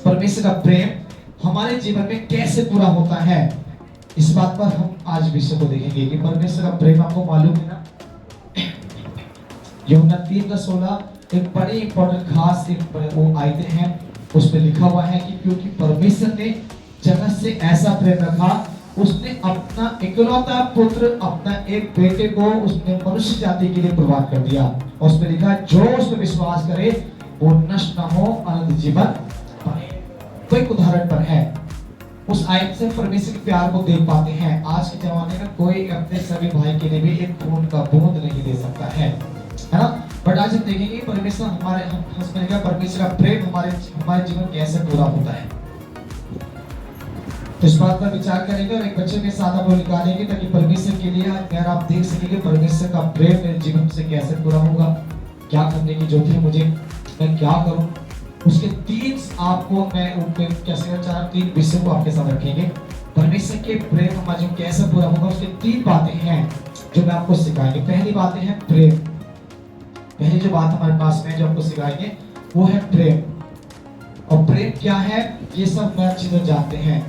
परमेश्वर का प्रेम हमारे जीवन में कैसे पूरा होता है, इस बात पर हम आज विषय को देखेंगे कि परमेश्वर का प्रेम आपको मालूम है ना। यूहन्ना 3:16 एक बड़ी इंपॉर्टेंट खास एक वो आयतें हैं, उसमें लिखा हुआ है कि क्योंकि परमेश्वर ने जगत से ऐसा प्रेम रखा, उसने अपना इकलौता पुत्र, अपना एक बेटे को उसने मनुष्य जाति के लिए कुर्बान कर दिया। और उसमें लिखा जो उसमें विश्वास करे वो नष्ट न हो, अनंत जीवन पाए। तो एक उदाहरण पर है, उस आयत से परमेश्वर के प्यार को देख पाते हैं। आज के जमाने में कोई अपने सभी भाई के लिए भी एक खून का बूंद नहीं दे सकता है ना। बट आज हम देखेंगे परमेश्वर हमारे परमेश्वर का प्रेम हमारे जीवन कैसे पूरा होता है। तो इस बात पर विचार करेंगे और एक बच्चे के साथ हम निकालेंगे ताकि परमेश्वर के लिए अगर आप देख सकेंगे परमेश्वर का प्रेम मेरे जीवन से कैसे पूरा होगा, क्या करने की जरूरत है मुझे, मैं क्या करूं। उसके तीन आपको मैं कैसे तीन विषय को आपके साथ रखेंगे। परमेश्वर के प्रेम हमारे जीवन कैसे पूरा होगा, उसके तीन बातें हैं जो मैं आपको सिखाएंगे। पहली बात है प्रेम। पहली जो बात हमारे पास में जो आपको सिखाएंगे वो है प्रेम। और प्रेम क्या है ये सब मैं अच्छी तरह जानते हैं।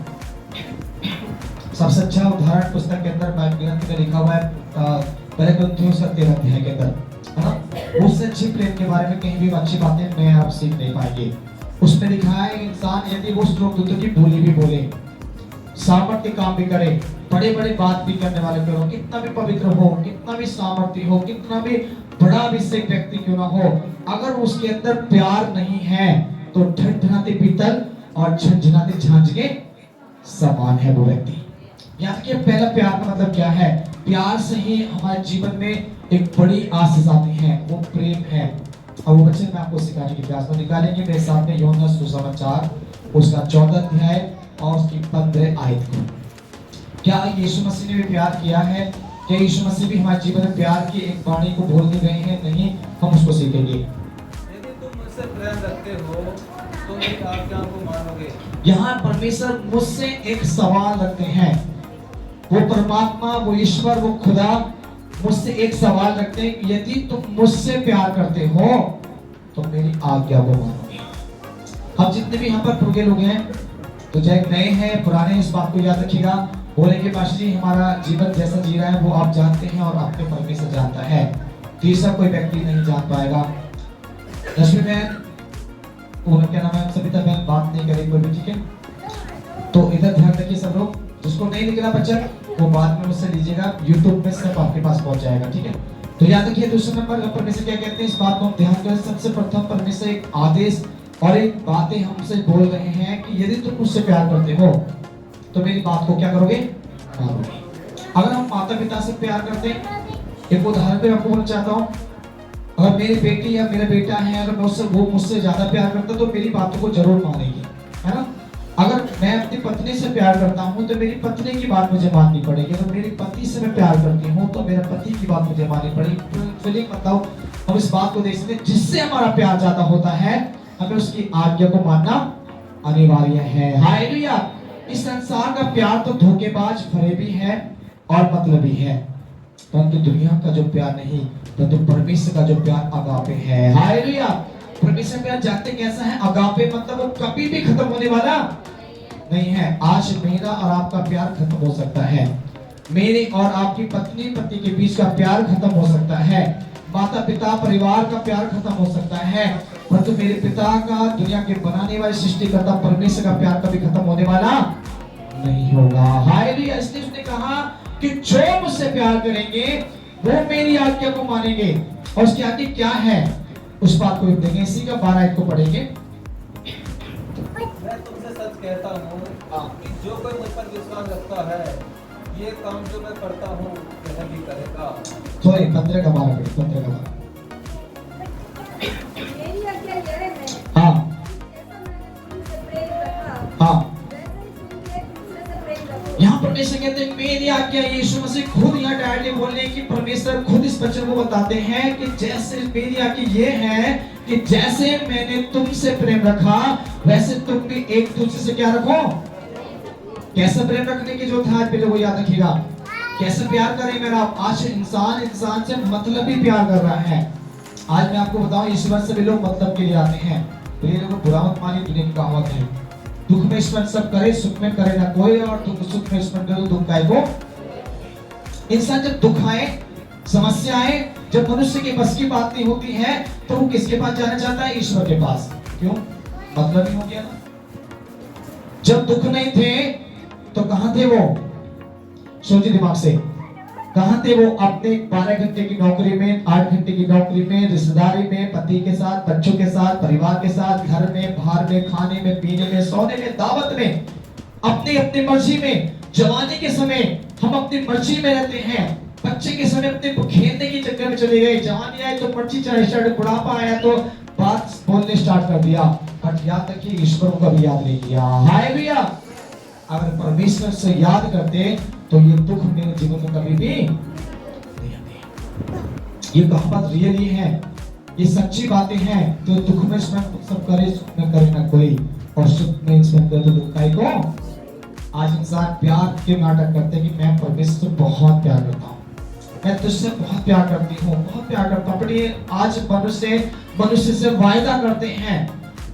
सबसे अच्छा उदाहरण पुस्तक के अंदर ग्रंथ में लिखा हुआ है पहले ग्रंथियों 13 अध्याय के अंदर, है ना। उससे अच्छी प्रेम के बारे में कहीं भी अच्छी बातें मैं आप सीख नहीं पाएंगे। उसमें लिखा है इंसान यदि वो श्लोक दूतों की बोली भी बोले, सामर्थ्य काम भी करे, बड़े बड़े बात भी करने वाले क्यों हो, कितना भी पवित्र हो, कितना भी सामर्थ्य हो, कितना भी बड़ा अभिषेक व्यक्ति क्यों ना हो, अगर उसके अंदर प्यार नहीं है तो ठनठनाते पीतल और झनझनाते झांझ के समान है वो व्यक्ति। याद रखिए पहला प्यार का मतलब क्या है। प्यार से ही हमारे जीवन में एक बड़ी आशीष आती है, वो प्रेम है। और वो बच्चे मैं आपको सिखाने की प्रयास में निकालेंगे मेरे साथ में यूहन्ना सुसमाचार उसका 14 अध्याय और उसकी 15 आयत को। क्या यीशु मसीह ने भी प्यार किया है? क्या यीशु मसीह भी हमारे जीवन में प्यार की एक वाणी को बोलते गए हैं? नहीं, हम उसको सीखेंगे। यदि तुम मुझसे प्रेम रखते हो तो मेरी आज्ञाओं को मानोगे। यहाँ परमेश्वर मुझसे एक सवाल रखते हैं, वो परमात्मा, वो ईश्वर, वो खुदा मुझसे एक सवाल रखते हैं कि यदि तुम मुझसे प्यार करते हो तो मेरी आज्ञा को मानोगे। हम जितने भी यहाँ पर पुरगे लोग हैं, तो चाहे नए हैं पुराने, इस बात को याद रखिएगा। बोलेंगे पास्टर जी हमारा जीवन जैसा जी रहा है वो आप जानते हैं और आपके परमेश्वर जानता है, तीसरा कोई व्यक्ति नहीं जान पाएगा। रश्मि बहन, क्या नाम है, सविता बहन बात नहीं करेगी कोई भी, ठीक है। तो इधर ध्यान रखिए सब लोग, जिसको नहीं लिख रहा बच्चा वो बाद में मुझसे लीजिएगा, YouTube में सब आपके पास पहुंच जाएगा, ठीक है। तो याद रखिए दूसरे नंबर परमेश्वर क्या कहते हैं, इस बात को हम ध्यान करें। सबसे प्रथम परमेश्वर एक आदेश और एक बातें हमसे बोल रहे हैं कि यदि तुम मुझसे प्यार करते हो तो मेरी बात को क्या करोगे, मानोगे। अगर हम माता पिता से प्यार करते हैं, एक उदाहरण पे आपको बोलना चाहता हूँ, अगर मेरी बेटी या मेरा बेटा है, अगर वो मुझसे ज्यादा प्यार करता तो मेरी बातों को जरूर मानेगी, है ना। अगर मैं अपनी पत्नी से प्यार करता हूँ तो मेरी पत्नी की बात मुझे माननी पड़ेगी। अगर मेरी पति से मैं प्यार करती हूँ तो मेरा पति की बात मुझे माननी पड़ेगी। फीलिंग मतलब हम इस बात को देख सकते हैं, जिससे हमारा प्यार ज्यादा होता है हमें उसकी आज्ञा को मानना अनिवार्य है। हालेलुया। इस संसार का प्यार तो धोखेबाज भरे भी है और मतलबी है, परंतु दुनिया का जो प्यार नहीं, परंतु परमेश्वर का जो प्यार अगापे है। हालेलुया। परमेश्वर प्यार जानते कैसा है, अगापे मतलब वो कभी भी खत्म होने वाला नहीं है। आज मेरा और आपका प्यार खत्म हो सकता है, मेरे और आपकी पत्नी पति के बीच का प्यार खत्म हो सकता है, माता पिता परिवार का प्यार खत्म हो सकता है, परंतु मेरे पिता का, दुनिया के बनाने वाले सृष्टिकर्ता परमेश्वर का प्यार कभी खत्म होने वाला नहीं होगा। हालेलुया। इसलिए उसने कहा कि जो मुझसे प्यार करेंगे वो मेरी आज्ञा को मानेंगे। और उसकी आज्ञा क्या है उस बात को देखेंगे, इसी का 12 को पढ़ेंगे। मैं तुमसे सच कहता हूँ कि जो कोई मुझ पर विश्वास रखता है ये काम जो मैं करता हूँ वह भी करेगा। सॉरी 15 का 12 पढ़े, 15 का 12। मेरी आज्ञा यह है, हाँ जैसा मैंने तुमसे प्रेम रखा, हाँ, वैसे ही तुम भी एक दूसरे से प्रेम रखो। यहाँ परमेश्वर कहते हैं मेरी आज्ञा। यीशु मसीह खुद यहाँ डायरेक्टली बोल रहे हैं कि परमेश्वर खुद इस वचन को बताते हैं कि जैसे मेरी आज्ञा ये है कि जैसे मैंने तुमसे प्रेम रखा वैसे तुम भी एक दूसरे से क्या रखो। कैसे प्रेम रखने की जो था पहले वो याद रखिएगा। कैसे प्यार करें मेरा, आज इंसान से मतलब ही प्यार कर रहा है। आज मैं आपको बताऊं ईश्वर से भी लोग मतलब के लिए आते हैं, तो ये लोग बुरा मत मानिए, दुनिया की कहावत है, दुख में स्मरण सब करे, सुख में करे ना कोई, और दुख सुख में स्मरण करे दुख काय को। इंसान जब दुख आए, समस्या आए, जब मनुष्य के बस की बात नहीं होती है, तो वो किसके पास जाना चाहता है? ईश्वर के पास। क्यों? मतलब ही हो गया ना। जब दुख नहीं थे तो कहां थे वो? सोचिए दिमाग से, कहां थे वो? अपने 12 घंटे की नौकरी में, 8 घंटे की नौकरी में, रिश्तेदारी में, पति के साथ, बच्चों के साथ, परिवार के साथ, घर में, बाहर में, खाने में, पीने में, सोने में, दावत में, अपनी अपनी मर्जी में। जवानी के समय हम अपनी मर्जी में रहते हैं, बच्चे के समय अपने खेलने के चक्कर में चले गए, जवानी आए तो मर्जी चढ़े स्टार्ट, बुढ़ापा आया तो बात बोलने स्टार्ट कर दिया। बट याद रखिए, ईश्वर को कभी याद नहीं किया। हाय भैया, अगर परमेश्वर से याद करते तो ये दुख मेरे जीवन में कभी भी नहीं आते। ये कहावत रियली है, ये सच्ची बातें हैं। तो दुख में स्मरण सब करे, सुख में करे ना कोई, और सुख में स्मरण करे तो दुख काय को। आज इंसान प्यार के नाटक करते हैं कि मैं परमेश्वर से बहुत प्यार करता हूँ, मैं तुझसे बहुत प्यार करती हूँ, बहुत प्यार करता हूँ। अपनी आज मनुष्य से वायदा करते हैं,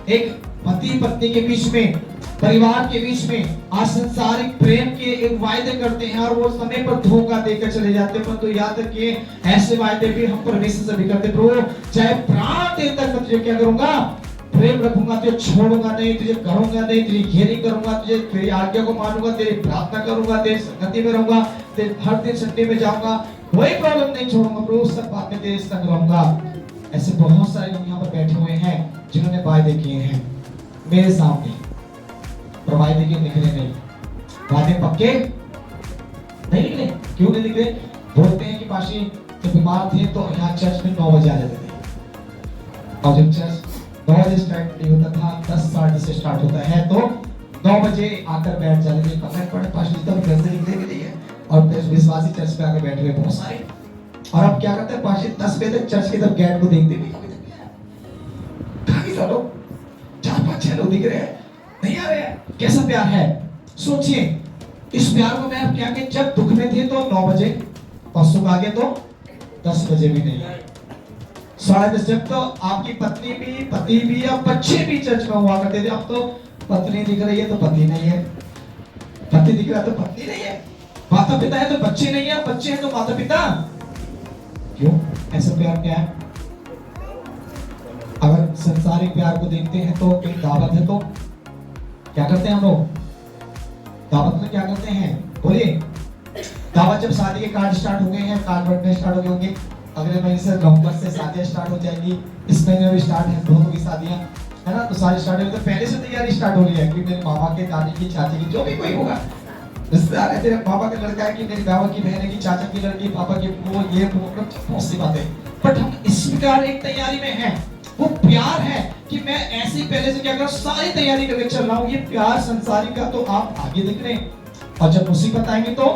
एक पति पत्नी के बीच में, परिवार के बीच में, आज संसारिक प्रेम के एक वायदे करते हैं, और वो समय पर धोखा देकर चले जाते हैं। पर तो याद रखिए, ऐसे वायदे भी हम परमेश्वर से भी करते। प्रभु चाहे प्राण दे तक मैं तुझे क्या करूंगा? प्रेम रखूंगा, तुझे छोड़ूंगा नहीं, तुझे करूंगा नहीं, तेरी घेरी करूंगा, तुझे तेरी आज्ञा को मानूंगा, तेरी प्रार्थना करूंगा, तेरी संगति में रहूंगा, तेरे हर दिन संडे में जाऊंगा, कोई प्रॉब्लम नहीं छोड़ूंगा प्रभु, सब बात में तेरे संग रहूंगा। ऐसे बहुत सारे लोग यहाँ पर बैठे हुए हैं जिन्होंने वायदे किए हैं मेरे सामने, पर वायदे के निकले नहीं। वादे पक्के नहीं निकले। क्यों नहीं निकले? बोलते हैं कि पाशी जब बीमार थे तो यहाँ चर्च में 9 बजे आ जाते थे, और जब चर्च 9 बजे स्टार्ट नहीं होता था, 10 साढ़े 10 से स्टार्ट होता है, तो 9 बजे आकर बैठ जाते थे। कमेंट पढ़े पाशी तब घर से निकले भी नहीं है, और विश्वासी चर्च पे आकर बैठ गए बहुत सारे। और अब क्या करते हैं पाशी? 10 बजे तक चर्च के तब गेट को देखते भी लोग 4-5-6 लोग दिख रहे हैं, नहीं आ रहे हैं। कैसा प्यार है? सोचिए, इस प्यार को मैं अब क्या कि जब दुख में थे तो 9 बजे, और सुख आ गए तो 10 बजे भी नहीं, 10:30 जब तो आपकी पत्नी भी, पति भी, और बच्चे भी चर्च में हुआ करते थे। अब तो पत्नी दिख रही है तो पति नहीं है, पति दिख रहा है तो पत्नी नहीं है, माता पिता है तो बच्चे नहीं है, बच्चे हैं तो माता पिता। क्यों? ऐसा प्यार क्या है? अगर संसारिक प्यार को देखते हैं तो एक दावत है, तो क्या करते हैं हम लोग? दावत में क्या करते हैं? बोलिए। दावत जब शादी के कार्ड स्टार्ट हो गए हैं, कार्ड बंटने स्टार्ट हो गए होंगे, अगले महीने से नवंबर से शादियां स्टार्ट हो जाएंगी, इस महीने में स्टार्ट है दोनों की शादियां, है ना? तो सारी स्टार्ट हो, तो पहले से तैयारी स्टार्ट हो रही है कि मेरे मामा के, दादी की, चाची की, जो भी कोई होगा रिश्तेदार है, तेरे पापा का लड़का है कि मेरी बाबा की बहन है कि चाचा की लड़की, पापा की वो, ये बहुत सी बातें। बट हम इस प्रकार एक तैयारी में हैं, वो प्यार है कि मैं ऐसे पहले से क्या कर सारी तैयारी करके चल रहा हूँ। ये प्यार संसारी का तो आप आगे दिख रहे हैं, और जब मुसीबत आएंगे तो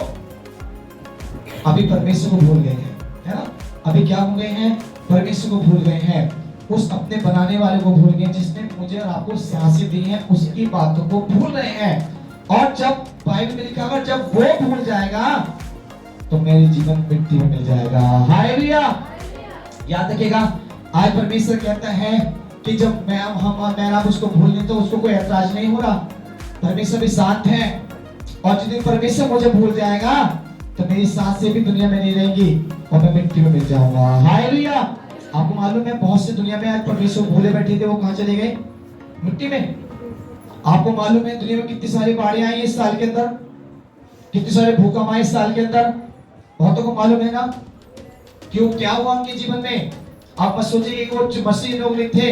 अभी परमेश्वर को भूल गए हैं, है ना? अभी क्या हो गए हैं? परमेश्वर को भूल गए हैं, उस अपने बनाने वाले को भूल गए, जिसने मुझे और आपको सांसें दी हैं, उसकी बातों को भूल रहे हैं। और जब बाइबल में लिखा हुआ जब वो भूल जाएगा तो मेरे जीवन मिट्टी में मिल जाएगा। हालेलुया। याद रखिएगा, आज परमेश्वर कहता है कि जब मैं आप उसको भूल लें तो उसको कोई ऐतराज नहीं हो रहा। परमेश्वर भी शांत है, और जिस दिन परमेश्वर मुझे भूल जाएगा तो मेरी सांसें भी दुनिया में नहीं रहेंगी और मैं मिट्टी में मिल जाऊंगा। हालेलुया। आपको मालूम है बहुत से दुनिया में आज परमेश्वर भूले बैठे थे, वो कहां चले गए? मिट्टी में। आपको मालूम है दुनिया में कितनी सारी बाढ़ें आई इस साल के अंदर, कितने सारे भूकंप आए इस साल के अंदर, बहुतों को मालूम है ना? क्यों? क्या हुआ उनके जीवन में? आप मत सोचिए कि वो मसीह लोग नहीं थे,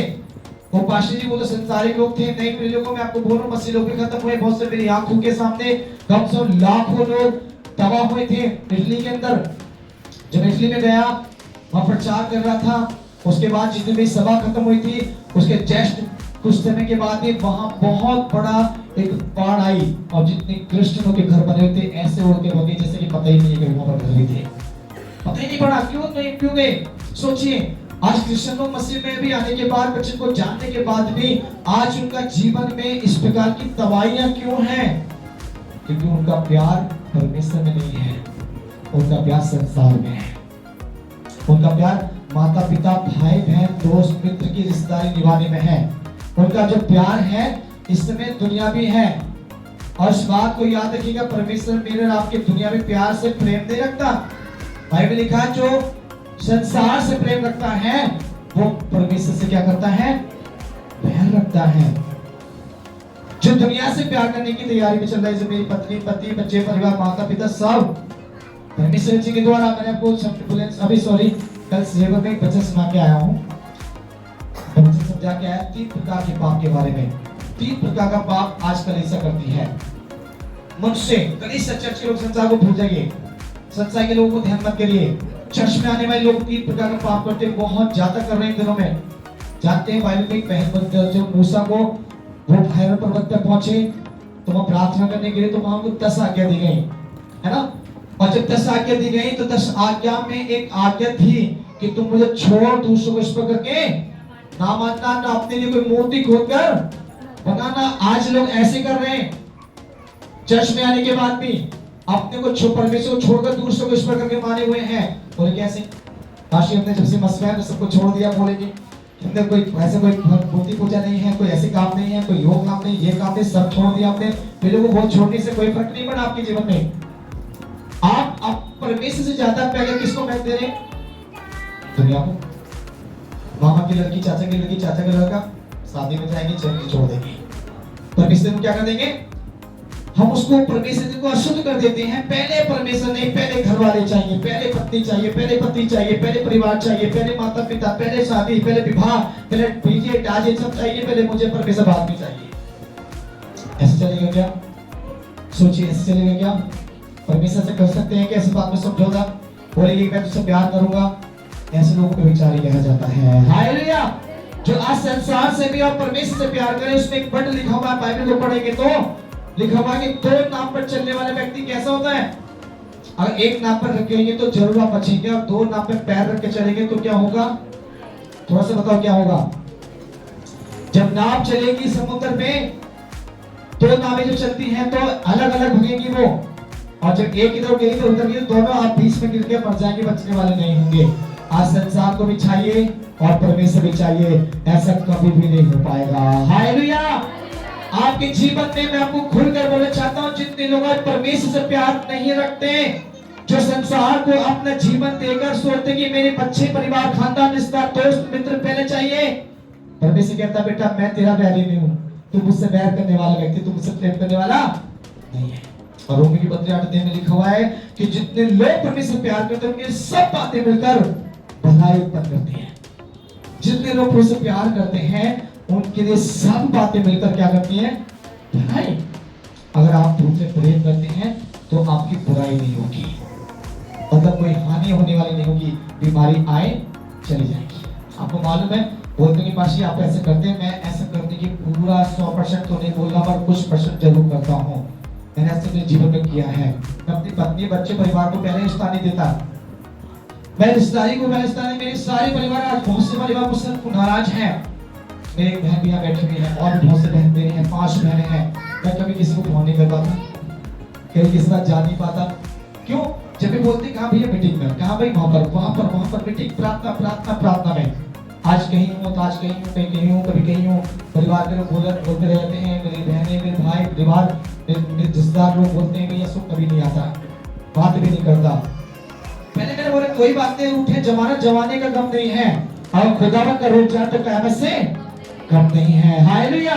वो पाशी जी वो तो संसारिक लोग थे। नहीं मेरे लोगों में आपको बोलूं, मसीह लोग भी खत्म हुए, बहुत से मेरी आंखों के सामने कम से कम लाखों लोग तबाह हुए थे इटली के अंदर। जब इटली में गया, वहां प्रचार कर रहा था, उसके बाद जितनी भी सभा खत्म हुई थी, उसके जस्ट कुछ समय के बाद ही वहां बहुत बड़ा एक बाढ़ आई, और जितने क्रिश्चियनों के घर बने हुए थे ऐसे उड़ के भागे जैसे कि पता ही नहीं है कि वहां पर घर भी थे, पता ही नहीं पड़ा। क्यों गए? सोचिए, आज क्रिश्चियन लोग मसीह में भी आने के बाद, बच्चे को जानने के बाद भी आज उनका जीवन में इस प्रकार की तबाहियां क्यों हैं? क्योंकि उनका प्यार परमेश्वर में नहीं है, उनका प्यार संसार में है। उनका प्यार माता पिता, भाई बहन, दोस्त मित्र की रिश्तेदारी निभाने में है। उनका जो प्यार है इसमें दुनिया भी है। और इस बात को याद रखिएगा, परमेश्वर मेरे और आपके दुनिया में प्यार से प्रेम नहीं रखता। बाइबल लिखा है जो संसार से प्रेम रखता है वो परमेश्वर से क्या करता है, प्यार रखता है। जो दुनिया से प्यार करने की तैयारी में चल रहा है, जो मेरी पत्नी, पति, बच्चे, परिवार, माता पिता सब परमेश्वर जी के द्वारा, मैंने आपको कल सेवा में एक वचन सुना के आया हूँ, वचन समझा के आया 3 प्रकार के पाप के बारे में। 3 प्रकार का पाप आज कलीसिया करती है। मनुष्य कलीसिया चर्च के लोग संसार को भूल जाइए, संसार के लोगों को ध्यान मत करिए। चर्च में आने वाले लोग 3 प्रकार का पाप करते हैं, बहुत ज्यादा कर रहे हैं इन दिनों में। जानते हैं बाइबल में एक पहल जो मूसा को वो भैरव पर्वत पर पहुंचे तो वहां प्रार्थना करने के लिए, तो वहां को 10 आज्ञा दी गई, है ना। और जब 10 आज्ञा दी गई तो 10 आज्ञा में एक आज्ञा थी कि तुम मुझे छोड़ दूसरों को ईश्वर करके ना मानना, ना अपने लिए कोई मूर्ति खोदकर बनाना। आज लोग ऐसे कर रहे हैं, चर्च में आने के बाद भी अपने को परमेश्वर को छोड़कर दूसरों को ईश्वर करके माने हुए हैं। बोले कैसे? काशी हमने जब से मसीहा ने सबको छोड़ दिया, बोलेंगे हमने कोई ऐसे कोई मूर्ति पूजा नहीं है, कोई ऐसे काम नहीं है, कोई योग काम नहीं, ये काम नहीं, सब छोड़ दिया आपने। फिर लोगों को बहुत छोड़ने से कोई फर्क नहीं पड़ा आपके जीवन में। आप परमेश्वर से ज्यादा पहले किसको महत्व दे रहे हैं? दुनिया को। मामा की लड़की, चाचा की लड़की, चाचा का लड़का शादी में जाएंगे, चर्च छोड़ देंगे, परमेश्वर को क्या कर देंगे? हम उसको परमेश्वर को अशुद्ध कर देते हैं। पहले परमेश्वर नहीं, पहले घर वाले चाहिए, पहले पत्नी चाहिए, पहले पति चाहिए, पहले परिवार चाहिए, पहले माता पिता, पहले शादी, पहले विवाह, पहले डीजे डाजे सब चाहिए, पहले मुझे परमेश्वर बाद में चाहिए। ऐसे चलेगा क्या? सोचिए, ऐसे चलेगा क्या? परमेश्वर से कर सकते हैं कि ऐसी बात में समझौता? बोलेगी मैं तुझसे प्यार करूंगा, ऐसे लोगों को विचार ही कहा जाता है। हालेलुया। जो आज संसार से भी और परमेश्वर से प्यार करें, उसमें एक वर्ड लिखा हुआ है, बाइबल को पढ़ेंगे तो लिखा हुआ है कि 2 नाव पर चलने वाला व्यक्ति कैसा होता है? अगर एक नाव पर रखेंगे तो जरूर आप बचेंगे, और 2 नाव पर पैर रख के चलेंगे तो क्या होगा? थोड़ा सा बताओ क्या होगा? जब नाव चलेगी समुद्र में, 2 नावें जो चलती हैं तो अलग अलग भगेंगी वो, और जब एक इधर गई तो उधर गई, दोनों आप बीच में गिर के मर जाएंगे, बचने वाले नहीं होंगे। आज संसार को भी चाहिए और परमेश्वर भी चाहिए, ऐसा कभी भी नहीं हो पाएगा। हालेलुया। आपके जीवन में मैं आपको खुलकर बोलना चाहता हूं, जितने लोग आज परमेश्वर से प्यार नहीं रखते, जो संसार को अपना जीवन देकर सोचते कि मेरे बच्चे, परिवार, खानदान, रिश्ता, दोस्त, मित्र पहले चाहिए, परमेश्वर कहता बेटा मैं तेरा बैरी नहीं हूं, तू मुझसे बैर करने वाला व्यक्ति, तू मुझसे प्रेम करने वाला नहीं है। और रोमी की पत्री 8 में लिखा हुआ है कि जितने लोग परमेश्वर से प्यार करते हैं उनकी सब बातें मिलकर भलाई उत्पन्न करती हैं। जितने लोग परमेश्वर से प्यार करते हैं उनके लिए सब बातें मिलकर क्या करती हैं? भलाई। अगर आप तुमसे प्रेम करते हैं तो आपकी बुराई नहीं होगी, मतलब कोई हानि होने वाली नहीं होगी, बीमारी आए चली जाएगी। आपको मालूम है, बोलते हैं पाशी आप ऐसे करते हैं, मैं ऐसा करने की पूरा 100% तो नहीं बोल रहा, पर कुछ % जरूर करता हूँ। मैंने ऐसे अपने जीवन में किया है। मैं अपनी पत्नी, बच्चे, परिवार को पहले रिश्ता नहीं देता, मैं रिश्तेदारी को पहले रिश्ता नहीं। मेरे सारे परिवार, आज बहुत से परिवार मुझसे नाराज हैं। मेरी एक बहन भी यहाँ बैठी हुई है, और भी बहुत से बहन मेरी हैं, 5 बहनें हैं। मैं कभी किसी को फोन नहीं कर पाता, कभी किसी का जा नहीं पाता। क्यों? जब भी बोलते कहाँ भैया मीटिंग में, कहाँ भाई वहाँ पर मीटिंग, प्रार्थना प्रार्थना प्रार्थना में। आज कहीं हूँ तो आज कहीं हूँ, कहीं हूँ, कभी कहीं हूँ। परिवार के लोग बोलते रहते हैं, मेरी बहनें, मेरे भाई, परिवार, मेरे रिश्तेदार लोग बोलते हैं भैया सुख कभी नहीं आता, बात भी नहीं करता। पहले मैंने बोला कोई बात नहीं, उठे जमाना, जमाने का गम नहीं है, और खुदावन का रूठ जाए तो क़यामत से कम नहीं है। हालेलुया।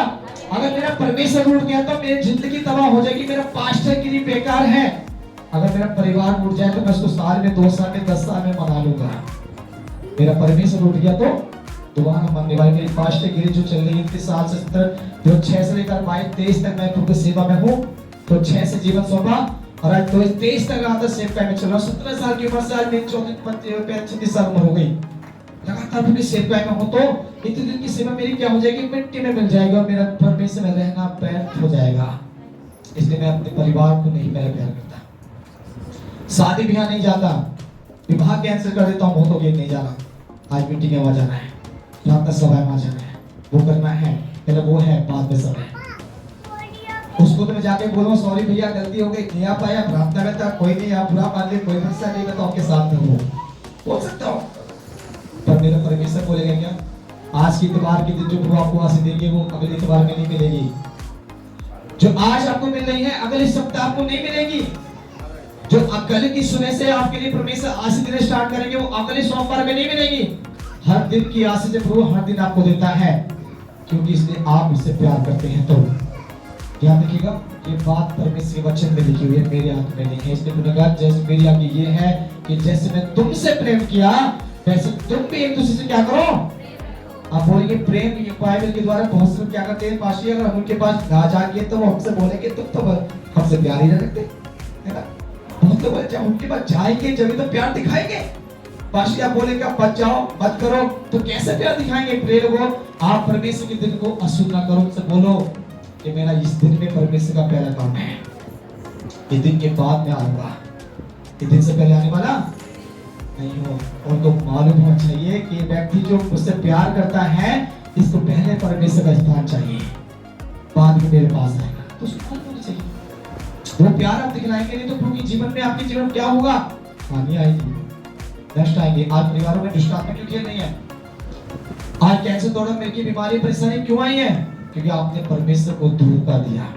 अगर मेरा परमेश्वर रूठ गया तो मेरी जिंदगी तबाह हो जाएगी, मेरा पास्टरगिरी बेकार है। अगर मेरा परिवार रूठ जाए तो मैं उसको साल में, 2 साल में, 10 साल में मना लूंगा। मेरा परमेश्वर रूठ गया तो दोबारा मनने वाली मेरी पास्टरगिरी जो चल रही है 30 साल से 6 से लेकर 22-23 तक मैं प्रभु सेवा में हूँ, तो 6 से जीवन सौंपा, और आज 23 तक आता सेवकाई में चल रहा हूँ। 17 साल की उम्र से आज मेरी 34 साल उम्र हो गई, लगातार अपनी सेवकाई में हूँ। तो इतने दिन की सेवा मेरी क्या हो जाएगी? मिट्टी में मिल जाएगी, और मेरा परमेश्वर में रहना व्यर्थ हो जाएगा। इसलिए मैं अपने परिवार को नहीं पहले प्यार करता, शादी ब्याह नहीं जाता, विवाह कैंसिल कर देता हूँ, बहुत हो गया नहीं जाना। आज मीटिंग में वहां जाना है, प्रार्थना सभा में वहां जाना है, वो करना है, पहले वो है, बाद में सब है। उसको तो मैं जाके बोलूँ सॉरी भैया गलती हो गई, नहीं आ पाया, प्रार्थना में था, कोई नहीं, आप बुरा मान ले, कोई भरोसा नहीं, मैं तो आपके साथ में हूँ, बोल सकता हूँ। पर मेरा परमेश्वर बोलेगा क्या? आज की इतवार के दिन जो प्रभु आपको आशीष देंगे वो अगले इतवार में नहीं मिलेगी। जो आज आपको मिल रही है अगले सप्ताह आपको नहीं मिलेगी। जो कल की सुबह से आपके लिए परमेश्वर आशीष देना स्टार्ट करेंगे वो अगले सोमवार में नहीं मिलेगी। हर दिन की आशीष प्रभु हर दिन आपको देता है, क्योंकि इसलिए आप इससे प्यार करते हैं। तो ध्यान रखिएगा, ये बात परमेश्वर के वचन में लिखी हुई है, मेरे हाथ में नहीं है। इसलिए उन्होंने कहा जैसे मेरी आगे ये है कि जैसे मैं तुमसे प्रेम किया वैसे तुम भी एक दूसरे से क्या करो। आप बोलेंगे प्रेम बाइबल के द्वारा बहुत से लोग क्या करते हैं पाशी, अगर हम उनके पास ना जाएंगे तो वो हमसे बोलेंगे तुम तो हमसे प्यार ही नहीं रखते, है ना। हम तो बोले जब उनके पास जाएंगे जब तो प्यार दिखाएंगे। पाशी आप बोलेंगे आप बच जाओ मत करो, तो कैसे प्यार दिखाएंगे। प्रेम को आप परमेश्वर के दिन को अशुद्ध ना करो, उनसे बोलो कि मेरा इस दिन में परमेश्वर का पहला काम है, ये दिन के बाद मैं आऊंगा, ये दिन से पहले आने वाला नहीं हो। उनको मालूम होना चाहिए कि व्यक्ति जो मुझसे प्यार करता है इसको पहले परमेश्वर का स्थान चाहिए, बाद में मेरे पास आएगा। तो उसको मालूम होना चाहिए। वो प्यार आप दिखलाएंगे नहीं तो प्रभु के जीवन में आपके जीवन क्या होगा, हानि आएगी, नष्ट आएंगे। आज परिवारों में दुष्ट आत्मा क्यों खेल नहीं है, आज कैंसर दौरा मिल की बीमारी परेशानी क्यों आई है, क्योंकि आपने परमेश्वर को दूर कर दिया।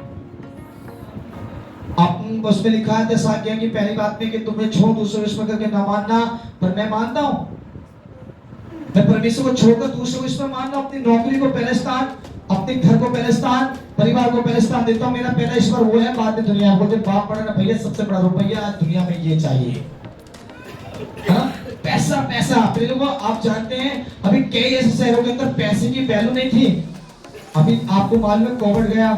आप उसमें लिखा है 10 आज्ञा की पहली बात में कि तुम्हें छोड़ दूसरे ईश्वर करके ना मानना, पर मैं मानता हूं। मैं परमेश्वर को छोड़कर दूसरे ईश्वर मानना, अपनी नौकरी को पहले स्थान, अपने घर को पहले स्थान, परिवार को पहले स्थान देता हूं। मेरा पहला ईश्वर वो है, बाद में दुनिया। बोलते बाप बड़ा ना भैया, सबसे बड़ा रुपया आज दुनिया में ये चाहिए, हाँ? पैसा पैसा। लोगों आप जानते हैं अभी कई ऐसे शहरों के अंदर पैसे की वैल्यू नहीं थी। अभी आपको मालूम है कोविड गया,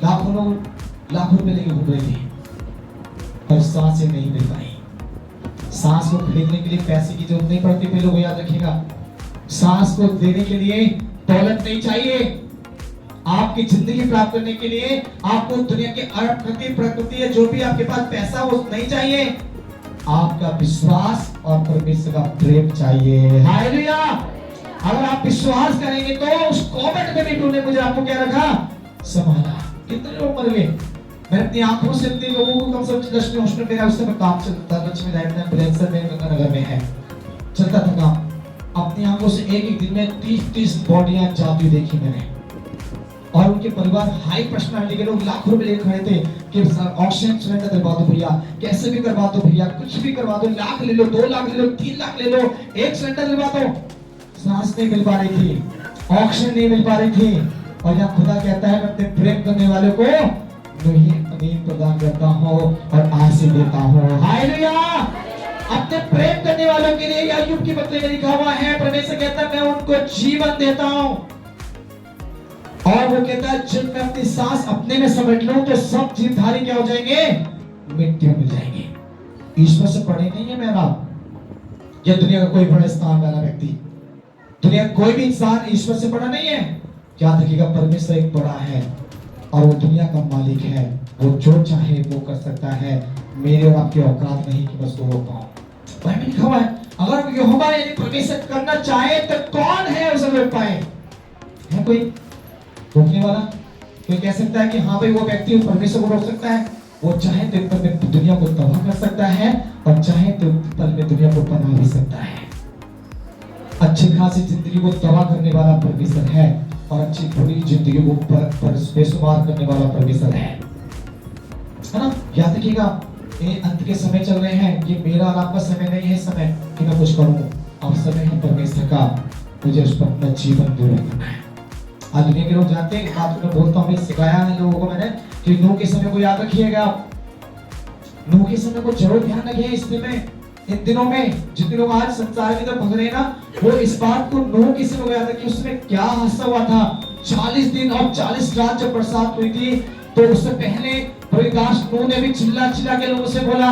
लाखों लोग लाखों रुपए लेके घूम रहे थे, पर सांसें नहीं मिल पाई। सांस को खरीदने के लिए पैसे की जरूरत नहीं पड़ती। पहले लोग याद रखिएगा, सांस को देने के लिए दौलत नहीं चाहिए। आपकी जिंदगी प्राप्त करने के लिए आपको दुनिया के अरबपति प्रकृति जो भी आपके पास पैसा वो नहीं चाहिए, आपका विश्वास और परमेश्वर का प्रेम चाहिए। हालेलुया। अगर आप विश्वास करेंगे तो उस कोविड में भी तूने मुझे आपको क्या रखा, संभाला। कितने लोग मर गए, मैं अपनी आंखों से इतने लोगों को कम से कम लक्ष्मी हॉस्पिटल में उस समय काम चलता था, लक्ष्मी लाइफ ब्रेंसर में गंगानगर में है, चलता था काम। अपनी आंखों से एक दिन में 30 बॉडियां जाती देखी मैंने। और उनके परिवार हाई पर्सनालिटी के लोग लाखों रुपए लेकर खड़े थे कि ऑक्सीजन सिलेंडर दिलवा दो भैया, कैसे भी करवा दो भैया, कुछ भी करवा दो, लाख ले लो, 2 लाख ले लो, 3 लाख ले लो, एक सिलेंडर दिलवा दो। सांस नहीं मिल पा रही थी, ऑक्सीजन नहीं मिल पा रही थी। और यहाँ खुदा कहता है मैं अपने प्रेम करने वाले को नींद प्रदान करता हूँ और आशीष देता हूँ। हालेलुया। अपने प्रेम करने वालों के लिए अय्यूब की पत्री में लिखा हुआ है, परमेश्वर कहता है मैं उनको जीवन देता हूँ। और वो कहता है जब मैं अपनी सांस अपने में समेट लूं तो सब जीवधारी क्या हो जाएंगे, मिट्टी में मिल जाएंगे। ईश्वर से बड़े नहीं है मेरा या दुनिया का कोई बड़ा स्थान वाला व्यक्ति, दुनिया कोई भी इंसान ईश्वर से बड़ा नहीं है। क्या देखिएगा, परमेश्वर एक बड़ा है और वो दुनिया का मालिक है, वो जो चाहे वो कर सकता है। मेरे और आपकी औकात नहीं कि बस वो रोक पाऊं। बाइबल लिखा हुआ है अगर यहोवा यानी परमेश्वर करना चाहे तो कौन है उसे रोक पाए, है कोई रोकने वाला? कोई कह सकता है कि हाँ भाई वो व्यक्ति परमेश्वर को रोक सकता है? वो चाहे तो पल में दुनिया को तबाह कर सकता है और चाहे तो पल में दुनिया को बना भी सकता है। अच्छी खासी जिंदगी को तबाह करने वाला परमेश्वर है और अच्छी बुरी जिंदगी को बेशुमार करने वाला परमेश्वर है ना। याद रखिएगा ये अंत के समय चल रहे हैं, ये मेरा और आपका समय नहीं है समय कि मैं कुछ करूं। अब समय है परमेश्वर का, मुझे उस पर अपना जीवन पूरा करना है। आज दुनिया के लोग जानते हैं, बात मैं बोलता हूँ, सिखाया है लोगों को मैंने कि नूह के समय को याद रखिएगा। नूह के समय को जरूर ध्यान रखिए। इस में इन दिनों में जितने लोग आज संसार की तरफ भग रहे हैं ना, वो इस बात को नूह के समय को याद रखिए। उसमें क्या हादसा हुआ था, 40 दिन और 40 रात जब बरसात हुई थी, तो उससे पहले प्रभुदास नूह ने भी चिल्ला चिल्ला के लोगों से बोला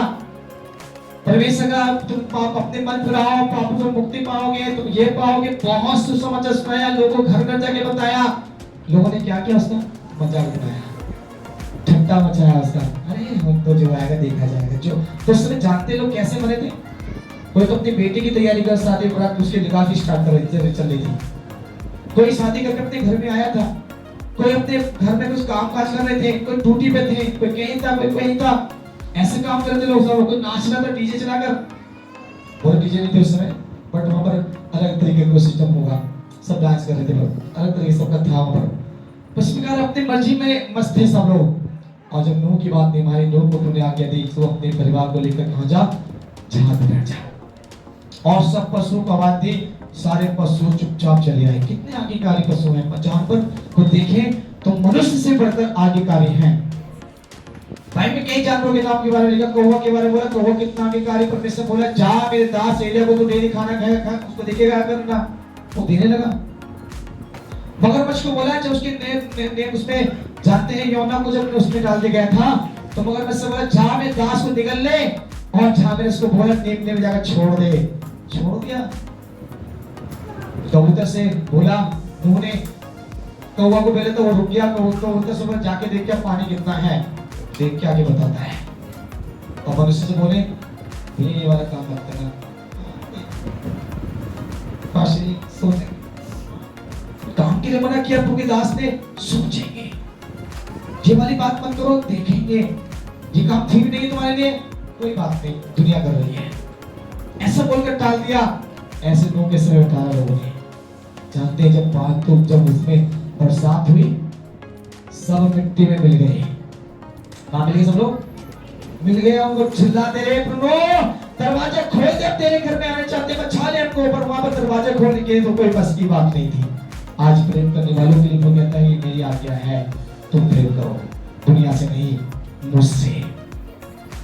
परमेश्वर का तुम अपने मन फिराओ, पापों से मुक्ति पाओगे, तुम ये पाओगे। बहुत सुसमाचार सुनाया, लोगों घर घर जाके बताया। लोगों ने क्या किया, उसका मजाक बनाया, ठट्टा मचाया उसका। अरे हम तो जो आएगा देखा जाएगा। जो तो उसने जानते लोग कैसे मरे थे। कोई तो अपनी बेटी की तैयारी कर शादी बारात उसके निकाह की स्टार्ट कर रही चल रही थी, कोई शादी करके अपने घर में आया था, कोई अपने घर में कुछ काम काज कर रहे थे, कोई ड्यूटी पे थे, कोई कहीं था, कोई कहीं था। ऐसे काम करते लोग सब। कोई नाच रहा था डीजे चलाकर, और डीजे नहीं थे उस समय, बट वहां पर अलग तरीके का सिस्टम होगा, सब डांस कर रहे थे लोग, अलग तरह सबका था वहां पर। उस प्रकार अपनी मर्जी में मस्त थे सब लोग। और जब नूह की बात नहीं मानी, नूह को तुमने आज्ञा दी तो अपने परिवार को लेकर कहाँ जा, जहां पे बैठ जा। और सब पशुओं को आवाज दी, सारे पशु चुपचाप चले आए। कितने आज्ञाकारी पशु हैं, जानवर को देखें तो मनुष्य से बढ़कर आज्ञाकारी हैं। भाई में कई जानवरों के नाम के बारे में लिखा, कौवा के बारे में बोला, कौवा कितना आज्ञाकारी। परमेश्वर बोला जा मेरे दास एलिय्याह को तो डेली खाना खाएगा, उसको देखेगा करना, वो देने लगा। मगरमच्छ को बोला जब उसके नेम उसमें जानते हैं योना को जब उसमें डाल दिया गया था, तो मगरमच्छ से बोला जा मेरे दास को निगल ले, और जा मेरे उसको बोला नेम में जाकर छोड़ दे, छोड़ दिया। कबूतर से बोला नूह ने, कौवा को पहले तो वो रुक गया, कबूतर से बोला जाके देख क्या पानी कितना है, देख के आगे बताता है। और मनुष्य से बोले ये वाला काम मत करना, पाशी सोचे काम के लिए मना किया, आपके दास ने सोचेंगे, ये वाली बात मत करो, देखेंगे, ये काम ठीक नहीं है तुम्हारे लिए, कोई बात नहीं, दुनिया कर रही है, ऐसा बोलकर टाल दिया। ऐसे नूह के सिर उठाया लोगों ने। जानते हैं जब बात तो जब उसमें बरसात हुई, सब मिट्टी में मिल गए। कहाँ मिल गए सब लोग, मिल गए। उनको चिल्लाते रहे प्रभु दरवाजा खोल दे, तेरे घर में आने चाहते, बचा ले हमको, पर वहां पर दरवाजा खोलने के तो कोई बस की बात नहीं थी। आज प्रेम करने वालों के लिए वो कहता है ये मेरी आज्ञा है, तुम प्रेम करो, दुनिया से नहीं मुझसे।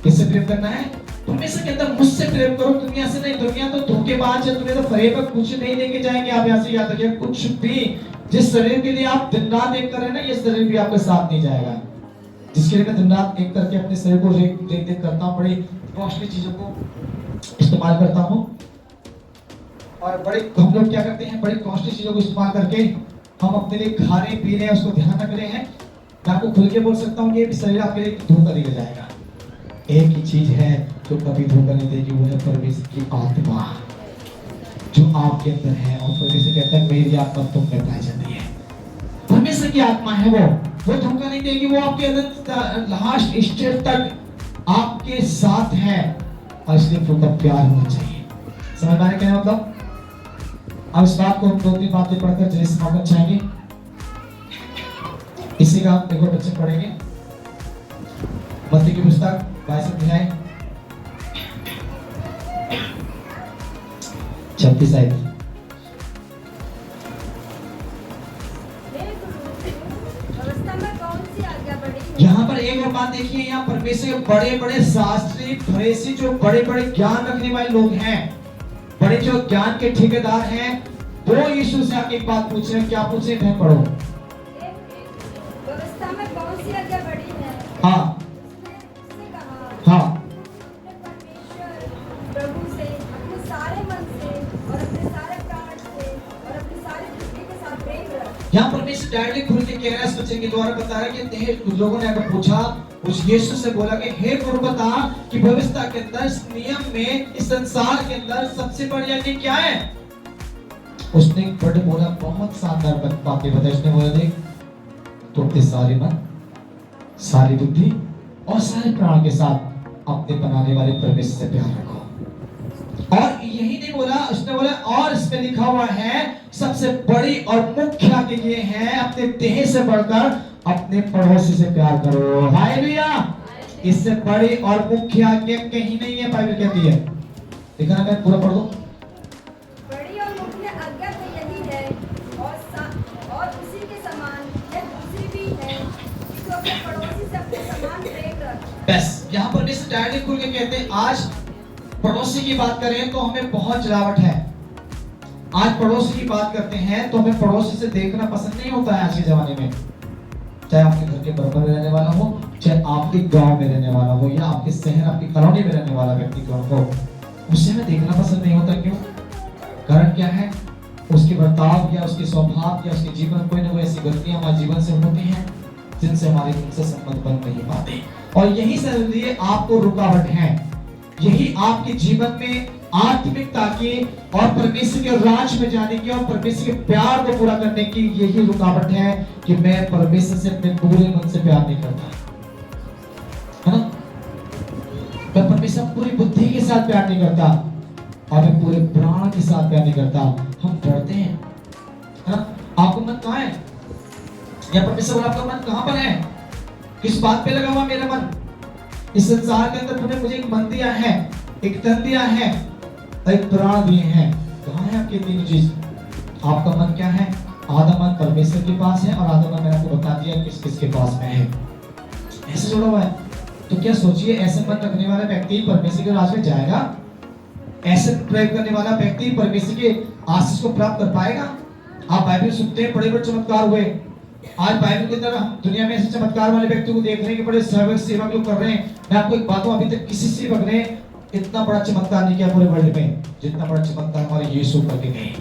किससे प्रेम करना है, परमेश्वर के अंदर मुझसे प्रेम करो, दुनिया से नहीं। दुनिया तो धोखेबाज है, तुम्हें तो फरेब कुछ नहीं लेके जाएंगे। आप यहाँ से याद रखिए, कुछ भी जिस शरीर के लिए आप दिन रात एक कर रहे हैं ना, ये शरीर भी आपके साथ नहीं जाएगा। जिसके लिए मैं दिन रात एक करके अपने शरीर को देख देख करता हूँ, बड़ी कॉस्टली चीजों को इस्तेमाल करता हूँ, और बड़े हम लोग क्या करते हैं, बड़ी कॉस्टली चीजों को इस्तेमाल करके हम अपने लिए खा रहे पी रहे हैं, उसको ध्यान रख रहे हैं। मैं आपको खुल के बोल सकता हूँ कि ये शरीर आपके लिए धोखा देकर जाएगा। एक ही चीज है जो कभी धोखा नहीं देगी, वो है परमेश्वर की आत्मा जो आपके अंदर है। और परमेश्वर कहता है मेरी आत्मा तुम में पाई जाती है। परमेश्वर की आत्मा है वो धोखा नहीं देगी, वो आपके अंदर लास्ट स्टेज तक आपके साथ है। और इसलिए आपका प्यार होना चाहिए। समझ में क्या मतलब? अब इस बात को हम 2-3 बातें पढ़कर जल्दी समापन चाहेंगे। इसी का एक और बच्चे पढ़ेंगे, मत्ती की पुस्तक 22 अध्याय 36 आयत। यहाँ पर एक और बात देखिए, यहाँ परमेश्वर के बड़े बड़े शास्त्री फरीसी जो बड़े बड़े ज्ञान रखने वाले लोग हैं, बड़े जो ज्ञान के ठेकेदार हैं, वो यीशु से आके एक बात पूछ रहे हैं। क्या पूछ रहे हैं? पढ़ो। व्यवस्था में कौन सी आज्ञा बड़ी है? हाँ उसने कहा, हाँ, अपने परमेश्वर प्रभु से अपने सारे मन से और अपने सारे प्राण से और अपनी सारी बुद्धि के साथ प्रेम रख। यहाँ परमेश्वर डायरेक्टली खुल के कह रहा है, इस बच्चे के द्वारा बता रहा है कि कुछ लोगों ने अगर पूछा, उस यीशु से बोला कि हे गुरु बता कि व्यवस्था के अंदर, इस नियम में, इस संसार के अंदर सबसे बड़ी आज्ञा क्या है? उसने बड़े बोला, बहुत शानदार बातें बताई। उसने बोला देख, तो अपने सारे मन, सारी बुद्धि और सारे प्राण के साथ अपने बनाने वाले परमेश्वर से प्यार रखो। और यही नहीं बोला, उसने बोला और इसमें लिखा हुआ है सबसे बड़ी और मुख्य आज्ञा ये है, अपने देह से बढ़कर अपने पड़ोसी से प्यार करो। हालेलुया! इससे बड़ी और मुख्य आज्ञा कहीं नहीं है, बाइबल कहती है। देखा ना, मैं पूरा पढ़ दूं। बड़ी और मुख्य आज्ञा तो यही है, और उसी के समान यह दूसरी भी है कि तू अपने पड़ोसी से अपने समान प्रेम रख। बस यहाँ पर इस डायरेक्ट खुल के कहते हैं। आज पड़ोसी की बात करें तो हमें बहुत जलावट है। आज पड़ोसी की बात करते हैं तो हमें पड़ोसी से देखना पसंद नहीं होता है आज के जमाने में। चाहे आपके घर के बराबर में रहने वाला हो, चाहे आपके गांव में रहने वाला हो, या आपके शहर, आपकी कॉलोनी में रहने वाला व्यक्ति कौन हो, उससे हमें देखना पसंद नहीं होता। क्यों? कारण क्या है? उसके बर्ताव या उसके स्वभाव या उसके जीवन, कोई ना कोई ऐसी गलतियां हमारे जीवन से होती हैं जिनसे हमारे उनसे संबंध बन नहीं पाते। और यही सब लिए आपको रुकावट है, यही आपके जीवन में आत्मिकता की और परमेश्वर के राज में जाने की और परमेश्वर के प्यार को पूरा करने की यही रुकावट है कि मैं परमेश्वर से अपने पूरे मन से प्यार नहीं करता, है ना? मैं परमेश्वर पूरी बुद्धि के साथ प्यार नहीं करता और मैं पूरे प्राण के साथ प्यार नहीं करता। हम डरते हैं, है ना? आपका मन कहाँ है? या परमेश्वर बोला आपका मन कहाँ पर है? किस बात पे लगा हुआ मेरा मन? इस संसार के अंदर तूने मुझे एक मन दिया है, एक तन दिया है, एक प्राण दिए हैं। कहाँ है आपके तीन चीज? आपका मन क्या है? आधा मन परमेश्वर के पास है और आधा मन मैंने आपको बता दिया किस किस के पास में है। ऐसे जुड़ा हुआ है। तो क्या सोचिए, ऐसे मन रखने वाला व्यक्ति परमेश्वर के राज में जाएगा? ऐसे प्रयोग करने वाला व्यक्ति परमेश्वर के आशीष को प्राप्त कर पाएगा? आप बाइबल सुनते हैं, बड़े बड़े चमत्कार हुए। आज बाइबल के अंदर हम दुनिया में ऐसे चमत्कार वाले व्यक्तियों को देख रहे हैं कि बड़े सेवक लोग कर रहे हैं। मैं आपको एक बात बताऊं, अभी तक किसी सेवक ने इतना बड़ा चमत्कार नहीं किया पूरे वर्ल्ड में जितना बड़ा चमत्कार हमारे यीशु करके गए।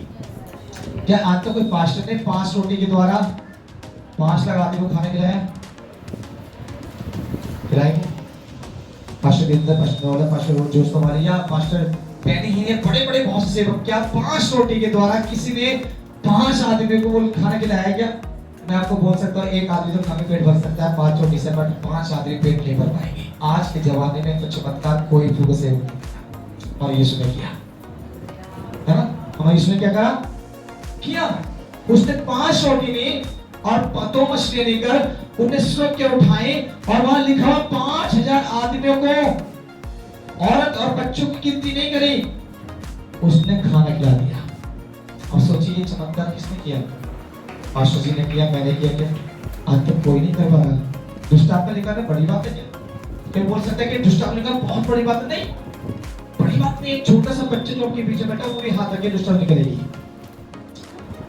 क्या आज तक कोई पास्टर ने 5 रोटी के द्वारा 5 लाख आदमी को खाने खिलाया? खिलाएंगे? पास्टर गिरधर, पास्टर नौला, पास्टर जोश कुमार या पास्टर पैनी ही ने बड़े बड़े बहुत से सेवक, क्या 5 रोटी के द्वारा किसी ने 5 आदमी को खाना खिलाया? क्या मैं आपको बोल सकता हूँ एक आदमी तो खाने पेट भर सकता है 5 रोटी से, बट 5 आदमी पेट नहीं भर पाएंगे। आज के जमाने में तो चमत्कार कोई भी से और यीशु ने किया, है ना? हमारे यीशु ने क्या करा? किया। उसने 5 रोटी ली और 2 मछलियां लेकर उन्हें स्वर्ग के उठाए और वहां लिखा हुआ 5000 आदमियों को, औरत और बच्चों की गिनती नहीं करी, उसने खाना खिला दिया। अब सोचिए ये चमत्कार किसने किया? पास्टर जी ने किया, मैंने किया। क्या आज तक कोई नहीं कर पा रहा? दुष्ट आत्मा निकालना बड़ी बात है क्या? कोई बोल सकता है कि दुष्ट आत्मा निकालना बहुत बड़ी बात है? नहीं, बड़ी बात नहीं। एक छोटा सा बच्चे लोग के पीछे बैठा वो भी हाथ रखे दुष्ट आत्मा निकलेगी।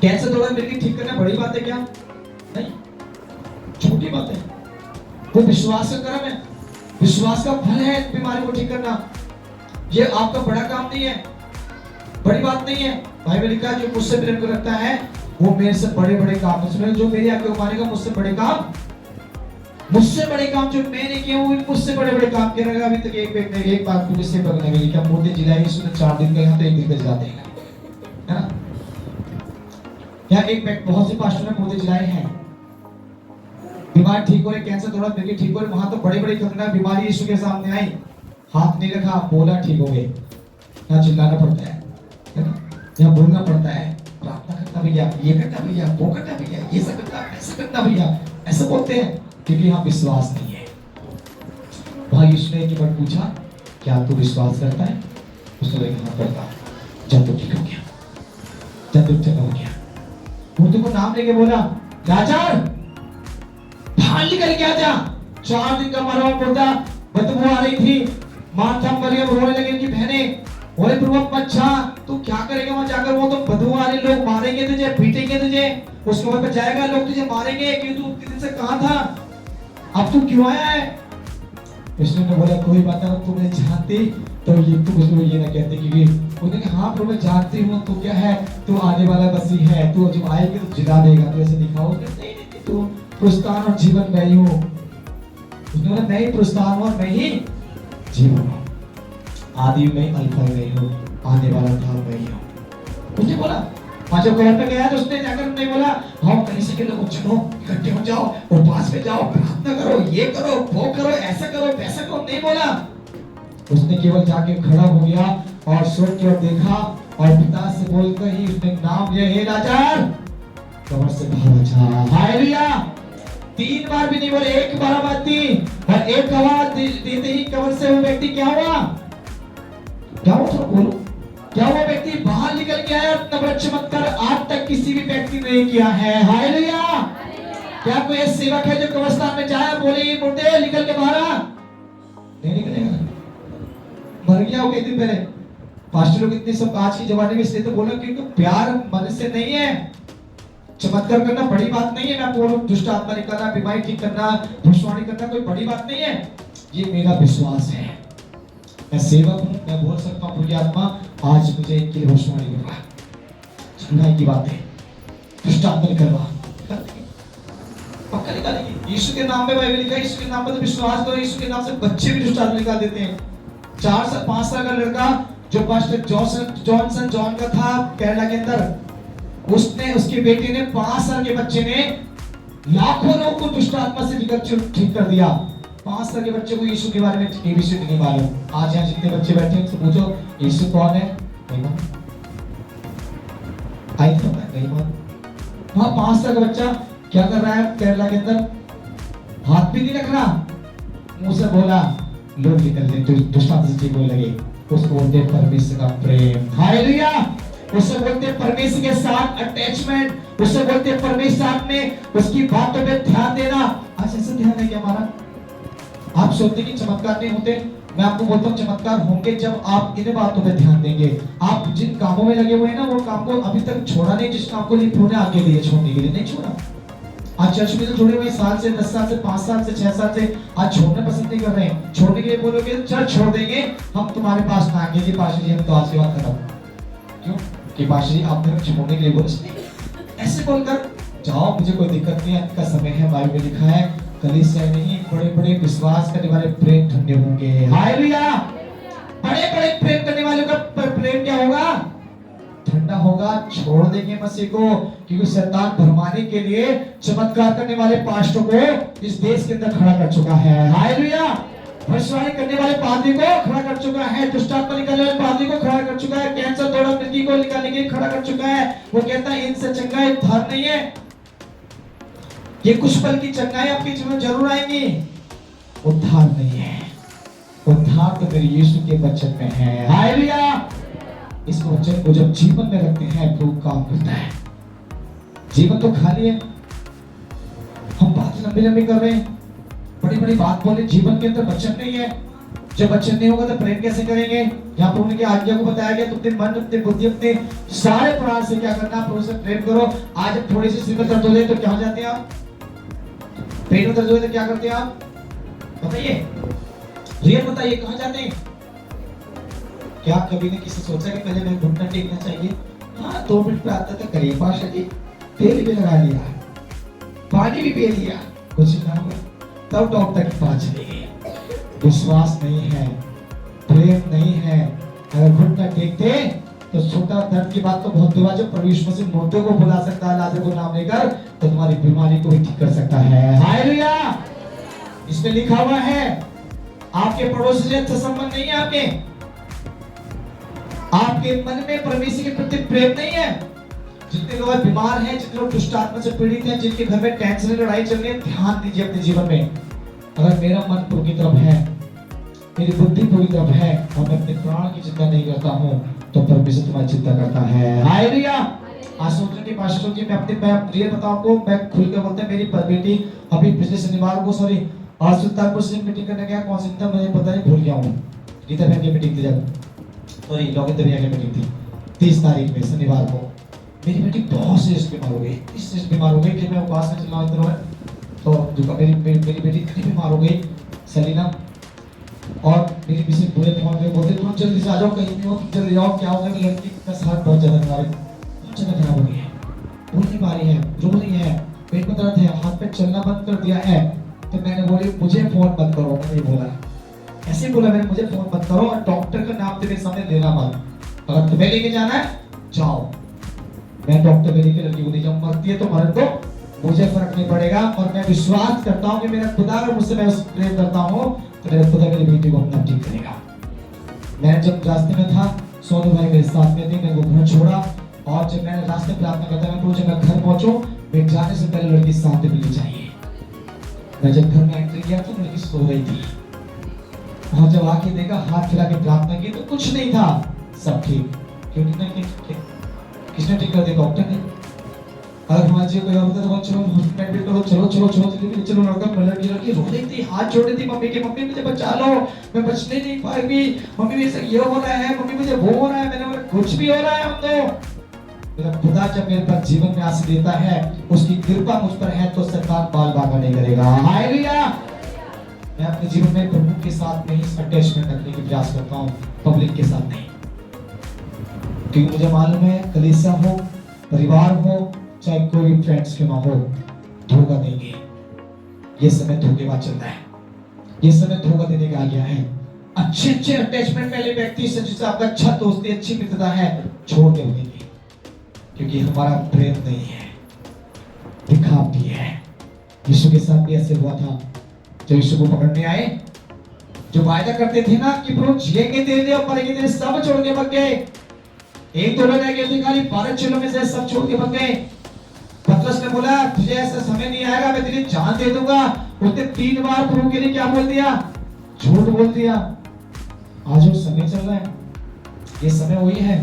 कैंसर दौरा मिलकर ठीक करना बड़ी बात है क्या? नहीं, छोटी बात है। वो विश्वास का कर्म है, विश्वास का फल है बीमारी को ठीक करना। ये आपका बड़ा काम नहीं है, बड़ी बात नहीं है। भाई में लिखा जो मुझसे प्रेम को रखता है वो मेरे से बड़े बड़े काम, उसमें जो मेरी आंखें मारेगा मुझसे बड़े काम, मुझसे बड़े काम जो मैंने किए वो मुझसे बड़े बड़े काम करेगा। अभी तक एक बार पुलिस से पकड़ने गई, क्या मोदी जिलाई उसने 4 दिन का, यहाँ तो 1 दिन का जिला देगा, है ना? यहाँ एक बहुत से पास्टर ने मोदी जिलाए हैं, बीमार ठीक हो रहे, कैंसर थोड़ा मिलके ठीक हो रहे, वहां तो बड़ी बड़ी खतरनाक बीमारी यीशु के सामने आई, हाथ नहीं रखा, बोला ठीक हो गए। यहाँ चिल्लाना पड़ता है ना? यहाँ बोलना पड़ता है, प्रार्थना करना भैया, ये करना भैया, वो करना भैया, ये सब करना, ऐसा करना भैया, ऐसा बोलते हैं क्योंकि यहाँ विश्वास नहीं है। वहां यीशु ने एक बार पूछा, क्या तू विश्वास करता है? उसने कहा करता। जब तू ठीक हो गया, जब तू चंगा हो गया, वो तुमको नाम लेके बोला, लाचार बाहर निकल के आजा। 4 दिन का मरा हुआ मुर्दा, बदबू आ रही थी, माथा मरियम रोने लगी उनकी बहनें, बोले प्रभु बच्चा तू क्या करेगा वहां जाकर? वो तो बदबू आ रहे लोग मारेंगे तुझे, पीटेंगे तुझे, उसके ऊपर जाएगा, लोग तुझे मारेंगे कि तू उतने दिन से कहां था, अब तू क्यों आया है? विष्णु ने बोला कोई बात नहीं, तू मुझे जानती तो ये तू मुझे ये ना कहते क्योंकि उन्होंने कहा हाँ प्रभु मैं जानती हूँ, तू क्या है, तू आने वाला मसीह है, तू जब आएगी तो जिला देगा, तो ऐसे दिखाओ। नहीं नहीं, तू पुरुषान और जीवन मैं ही हूँ। उसने बोला मैं ही पुरुषान हूँ और मैं ही जीवन हूँ, आदि में अल्फा नहीं हूँ, आने वाला काल मैं ही हूँ। उसने बोला जब घर पे गया तो उसने जाकर नहीं बोला हम कहीं से के लोग चलो इकट्ठे हो जाओ, उपवास में जाओ, प्रार्थना करो, ये करो, वो करो, ऐसा करो, वैसा करो, नहीं बोला। उसने केवल जाके खड़ा हो गया और स्वर्ग की ओर देखा और पिता से बोलकर ही उसने नाम लिया, हे लाचार कब्र से बाहर आ जा। हालेलुया। 3 बार भी नहीं बोले, एक बार बात थी और एक आवाज देते ही कब्र से वो व्यक्ति क्या हुआ? क्या हुआ? तो बोलो क्या वो व्यक्ति बाहर निकल के आया? इतना बड़ा चमत्कार आज तक किसी भी व्यक्ति ने नहीं किया है। हालेलुया। क्या कोई ऐसा सेवक है जो कब्रिस्तान में जाए बोले ये मुर्दे निकल के बाहर आ? नहीं निकलेगा, मर गया वो कई दिन पहले। पास्टर लोग इतने सब आज के जमाने में इसलिए तो बोला क्योंकि प्यार मन से नहीं है। चमत्कार करना बड़ी बात नहीं है। मैं बोलूं दुष्ट आत्मा निकालना, बीमारी ठीक करना, भविष्यवाणी करना कोई बड़ी बात नहीं है। ये मेरा विश्वास है, मैं सेवक हूँ, मैं बोल सकता हूँ आत्मा आज मुझे इनके लिए भविष्यवाणी कर रहा है, सुनाई की बात है, दुष्ट आत्मा निकलवा पक्का निकालेगी। यीशु के नाम में बाइबल लिखा है, यीशु के नाम पर विश्वास करो, यीशु के नाम से बच्चे भी दुष्ट आत्मा निकाल देते हैं। 4 से 5 साल का लड़का जो पास्टर जॉन का था केरला के अंदर, उसने उसके बेटे ने 5 साल के बच्चे ने लाखों लोगों को दुष्ट आत्मा से ठीक कर दिया। 5 साल के बच्चे को यीशु के बारे में एबीसीडी नहीं मालूम। आज यहाँ जितने बच्चे बैठे हैं उनसे पूछो यीशु कौन है, नहीं मालूम। आई तो नहीं मालूम। वहां 5 साल का बच्चा क्या कर रहा है केरला के अंदर, हाथ भी नहीं रख रहा, मुंह से बोला लोग निकलते तो दुष्टांत बोलने लगे। उसको बोलते परमेश्वर का प्रेम, हालेलुया। उसे बोलते परमेश्वर के साथ अटैचमेंट, उसे बोलते परमेश्वर में उसकी बातों पे ध्यान देना। आज ऐसा ध्यान है क्या हमारा? आप सोचते कि चमत्कार नहीं होते, मैं आपको बोलता हूँ चमत्कार होंगे जब आप इन बातों पे ध्यान देंगे। आप जिन कामों में लगे हुए हैं ना, वो काम को अभी तक छोड़ा नहीं, जिस काम को प्रभु ने आगे दिए छोड़ने के लिए नहीं छोड़ा। आज चर्च में तो जुड़े हुए साल से 10 साल से 5 साल से 6 साल से आज छोड़ना पसंद नहीं कर रहे हैं। छोड़ने के लिए बोलोगे चर्च छोड़ देंगे, हम तुम्हारे पास ना आएंगे जी पास्टर जी, हम तो आज के बाद खत्म। क्यों कि पास्टर जी आपने छोड़ने के लिए बोले, ऐसे बोलकर जाओ, मुझे कोई दिक्कत नहीं, आज का समय है, बाइबल में लिखा है कलीसिया नहीं बड़े बड़े विश्वास करने वाले प्रेम ठंडे होंगे, हालेलुया। बड़े बड़े प्रेम करने वालों का प्रेम क्या होगा? ठंडा होगा। छोड़ देंगे मसीह को, क्योंकि शैतान भरमाने के लिए चमत्कार करने वाले पास्टरों को इस देश के अंदर खड़ा कर चुका है, हालेलुया। भविष्यवाणी करने वाले पादरी को खड़ा कर चुका है, दुष्टात्मा निकालने वाले पादरी को खड़ा कर चुका है, कैंसर द्वारा मृत्यु को निकालने के लिए खड़ा कर चुका है। वो कहता है इनसे चंगाई उद्धार नहीं है, ये कुछ पल की चंगाई आपके जीवन में जरूर आएंगी, उद्धार नहीं है। उद्धार तो मेरे यीशु के वचन में है, हालेलुया। इस वचन को जब जीवन में रखते हैं तो काम करता है। जीवन तो खाली है, हम बात लंबी लंबी कर रहे हैं, बड़ी बड़ी बात बोले, जीवन के अंदर वचन नहीं है। जब वचन नहीं होगा तो प्रेम कैसे करेंगे? यहाँ पर उनकी आज्ञा को बताया गया, तुम अपने मन, अपने बुद्धि, अपने सारे प्राण से क्या करना, प्रभु से प्रेम करो। आज थोड़ी सी सिर में दर्द हो जाए तो क्या जाते हैं आप? पेट में दर्द हो तो क्या करते हैं आप? बताइए, रियल बताइए, कहाँ जाते हैं? क्या कभी ने किसी सोचा कि पहले मैं घुटना टेकना चाहिए? हाँ 2 मिनट पे आता था, करिए पाशा जी, तेल भी लगा लिया, पानी भी पी लिया, कुछ ना हुआ, तब डॉक्टर के पास चले गए। विश्वास नहीं है, प्रेम नहीं है। अगर घुटना टेकते तो छोटा दर्द की बात तो बहुत दुआ, जब परमेश्वर से मुर्दे को बुला सकता है, लाजर को नाम लेकर, तो तुम्हारी बीमारी को भी ठीक कर सकता है, हालेलुया। इसमें लिखा हुआ है आपके पड़ोसी से अच्छा संबंध नहीं है, आपके मन में परमेश्वर के प्रति प्रेम नहीं है। जितने लोग बीमार हैं, जितने लोग दुष्ट आत्मा से पीड़ित हैं, जिनके घर में टेंशन लड़ाई चल रही है, ध्यान दीजिए अपने जीवन में। अगर मेरा मन प्रभु की तरफ है, मेरी बुद्धि प्रभु की तरफ है और मैं अपने प्राण की चिंता नहीं करता हूँ, तो परमेश्वर तुम्हारी चिंता करता है, हालेलुया। आज सोच रहे पास्टर जी, मैं रियल बताऊं आपको, मैं खुल कर बोलता हूं, मेरी बेटी अभी पिछले शनिवार को आज सुल्तानपुर से मीटिंग करने गया, कौन सी था मुझे पता नहीं, भूल गया हूँ। गीता बहन की मीटिंग थी, जब सॉरी लॉगिन भैया की मीटिंग थी 30 तारीख में शनिवार को। मेरी बेटी बहुत सीरियस बीमार हो गई, इतनी सीरियस बीमार हो गई कि मैं उपवास में चल रहा हूँ इधर में, तो मेरी बेटी इतनी बीमार हो गई सलीना, और मेरी किसी पूरे फोन पे बोलते तुम जल्दी से आ जाओ, कहीं नहीं हो, जल्दी जाओ, क्या हो गया? लड़की का हाथ बहुत ज्यादा खराब हो गई है, बोल नहीं पा रही है, रो रही है, पेट में दर्द है, हाथ पे चलना बंद कर दिया है। तो मैंने बोली मुझे फोन बंद करो, मैंने बोला, ऐसे बोला मैंने, मुझे फोन मत करो और डॉक्टर का नाम तेरे सामने लेना मत, अगर तुम्हें लेके जाना है जाओ। मैं डॉक्टर के लेके लड़की को ले जाऊं, मरती है तो मरन दो, मुझे फर्क नहीं पड़ेगा। और मैं विश्वास करता हूं कि मेरा खुदा अगर मुझसे मैं प्रेम करता हूं तो मेरा खुदा मेरी बेटी को अपना ठीक करेगा। मैं जब रास्ते में था, सोनू भाई मेरे साथ में थे, मैंने वो घर छोड़ा, और जब मैंने रास्ते प्रार्थना करता मैं जब मैं घर पहुंचूं, मैं जाने से पहले लड़की साथ में मिलनी चाहिए। मैं जब घर में एंट्री किया तो लड़की सो रही थी, वहां जब आके देखा, हाथ खिला के प्रार्थना की तो कुछ नहीं था, सब ठीक। क्यों नहीं? किसने ठीक कर दिया? डॉक्टर ने। अगर हमारे जी कोई और होता तो चलो हॉस्पिटल में करो, चलो चलो चलो जल्दी चलो, लड़की रो रही थी, हाथ जोड़ रही थी मम्मी के, मम्मी मुझे बचा लो, मैं बचने नहीं पाऊंगी, मम्मी मेरे से ये हो रहा है, मम्मी मुझे वो हो रहा है, मैंने बोला कुछ भी हो रहा है हम तो। मेरा खुदा जब मेरे पर जीवन में आशीष देता है, उसकी कृपा मुझ पर है, तो शैतान बाल बागा नहीं करेगा, हालेलुया। मैं अपने जीवन में प्रभु के साथ में ही अटैचमेंट रखने की प्रयास करता हूँ, पब्लिक के साथ नहीं, क्योंकि मुझे मालूम है कलीसिया हो, परिवार हो, चाहे कोई भी फ्रेंड्स क्यों ना हो, धोखा देंगे। ये समय धोखेबाज चलता है, ये समय धोखा देने का आ गया है। अच्छे अच्छे अटैचमेंट पहले व्यक्ति से जिससे आपका अच्छा दोस्ती, अच्छी मित्रता है, छोड़ देंगे, क्योंकि हमारा प्रेम नहीं है, दिखावटी है। यीशु के साथ भी ऐसे हुआ था, जब यीशु को पकड़ने आए, जो वायदा करते थे ना कि प्रभु जिएंगे तेरे लिए और मरेंगे तेरे, सब छोड़ के भाग गए। एक दो लोग रह गए थे खाली, 12 चेलों में से सब छोड़ के भाग गए। पतरस ने बोला तुझे ऐसा समय नहीं आएगा, मैं तेरी जान दे दूंगा। उसने 3 बार प्रभु के लिए क्या बोल दिया? झूठ बोल दिया। आज वो समय चल रहा है, ये समय वही है।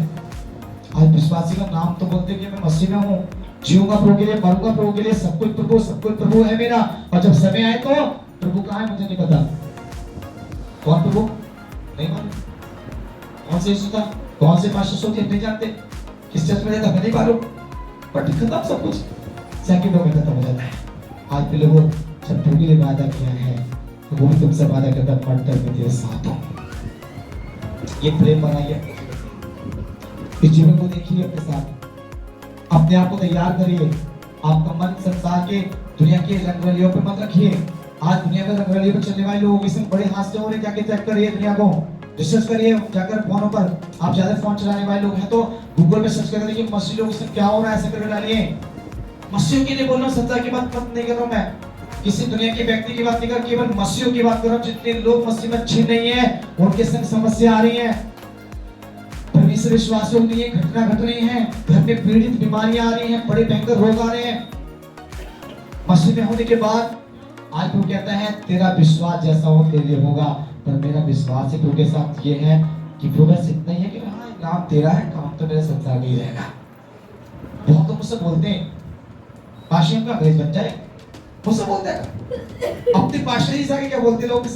आज विश्वासी का नाम तो बोलते कि मैं मसीह में हूँ, जीऊंगा प्रभु के लिए, मरूंगा प्रभु के लिए, सब कुछ प्रभु है मेरा। और जब समय आए तो प्रभु कहाँ है मुझे नहीं पता। कौन प्रभु नहीं मालूम, कौन से यीशु था, कौन से पास्टर सोचे नहीं जानते, किस चर्च में था हमें नहीं मालूम, बट खत्म सब कुछ, सेकंडों में खत्म हो जाता है। आज भी लोगों जब प्रभु के लिए वादा किया है तो वो भी तुमसे वादा करता मरकर मैं तेरे साथ हूँ। ये प्रेम बनाइए, इस जीवन को देखिए अपने साथ, अपने आप को तैयार करिए। आपका मन संसार के दुनिया के रंगरलियों पे मत रखिए। आज दुनिया में रंगरलियों पे चलने वाले लोग इसमें बड़े हास्य हो रहे, जाके चेक करिए दुनिया को, रिसर्च करिए जाकर फोनों पर। आप ज्यादा फोन चलाने वाले लोग हैं तो गूगल पे सर्च कर देखिए मसीह लोग इसमें क्या हो रहा है, ऐसा करके डालिए। मसीहों के लिए बोल रहा हूँ, संसार की बात मत नहीं कर रहा हूँ मैं, किसी दुनिया के व्यक्ति की बात नहीं कर, केवल मसीहों की बात कर रहा हूँ। जितने लोग मसीह में अच्छे नहीं है उनके संग समस्या आ रही है, परमेश्वर विश्वास नहीं है, घटना घट रही है, घर में पीड़ित बीमारियां आ रही हैं, बड़े भयंकर रोग आ रहे हैं। मसीह में होने के बाद आज प्रभु कहता है तेरा विश्वास जैसा हो तेरे लिए होगा, पर मेरा विश्वास ही प्रभु के साथ ये है कि प्रभु बस इतना ही है कि हाँ नाम तेरा है, काम तो मेरे संसार में ही रहेगा। बहुत तो मुझसे बोलते हैं पाशी का अंग्रेज बन जाए, मुझसे बोलते हैं अपने पाशी ही जाके क्या बोलते लोग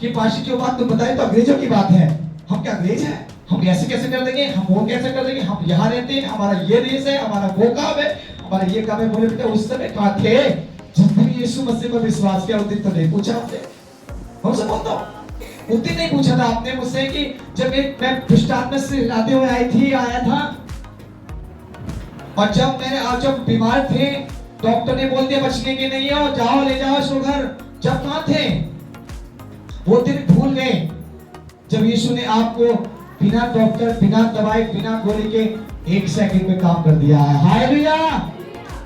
कि पाशी की बात तो बताए तो अंग्रेजों की बात है, हम क्या अंग्रेज हैं, हम ऐसे कैसे कर देंगे, हम वो कैसे कर देंगे, हम यहाँ रहते हैं, हमारा ये देश है, हमारा वो काम है, हमारा ये काम है। बोले बेटा उस समय कहाँ थे जिस दिन यीशु मसीह पर विश्वास किया, उस दिन तो नहीं पूछा आपने, हमसे बोलता हूँ उस दिन नहीं पूछा था आपने मुझसे कि जब मैं पृष्ठात्मा से हिलाते हुए आया था, और जब बीमार थे डॉक्टर ने बोल दिया बचने के नहीं हो, जाओ ले जाओ इसको घर, जब कहाँ थे वो दिन भूल गए जब यीशु ने आपको बिना डॉक्टर, बिना दवाई, बिना गोली के 1 सेकंड में काम कर दिया है। हालेलुया।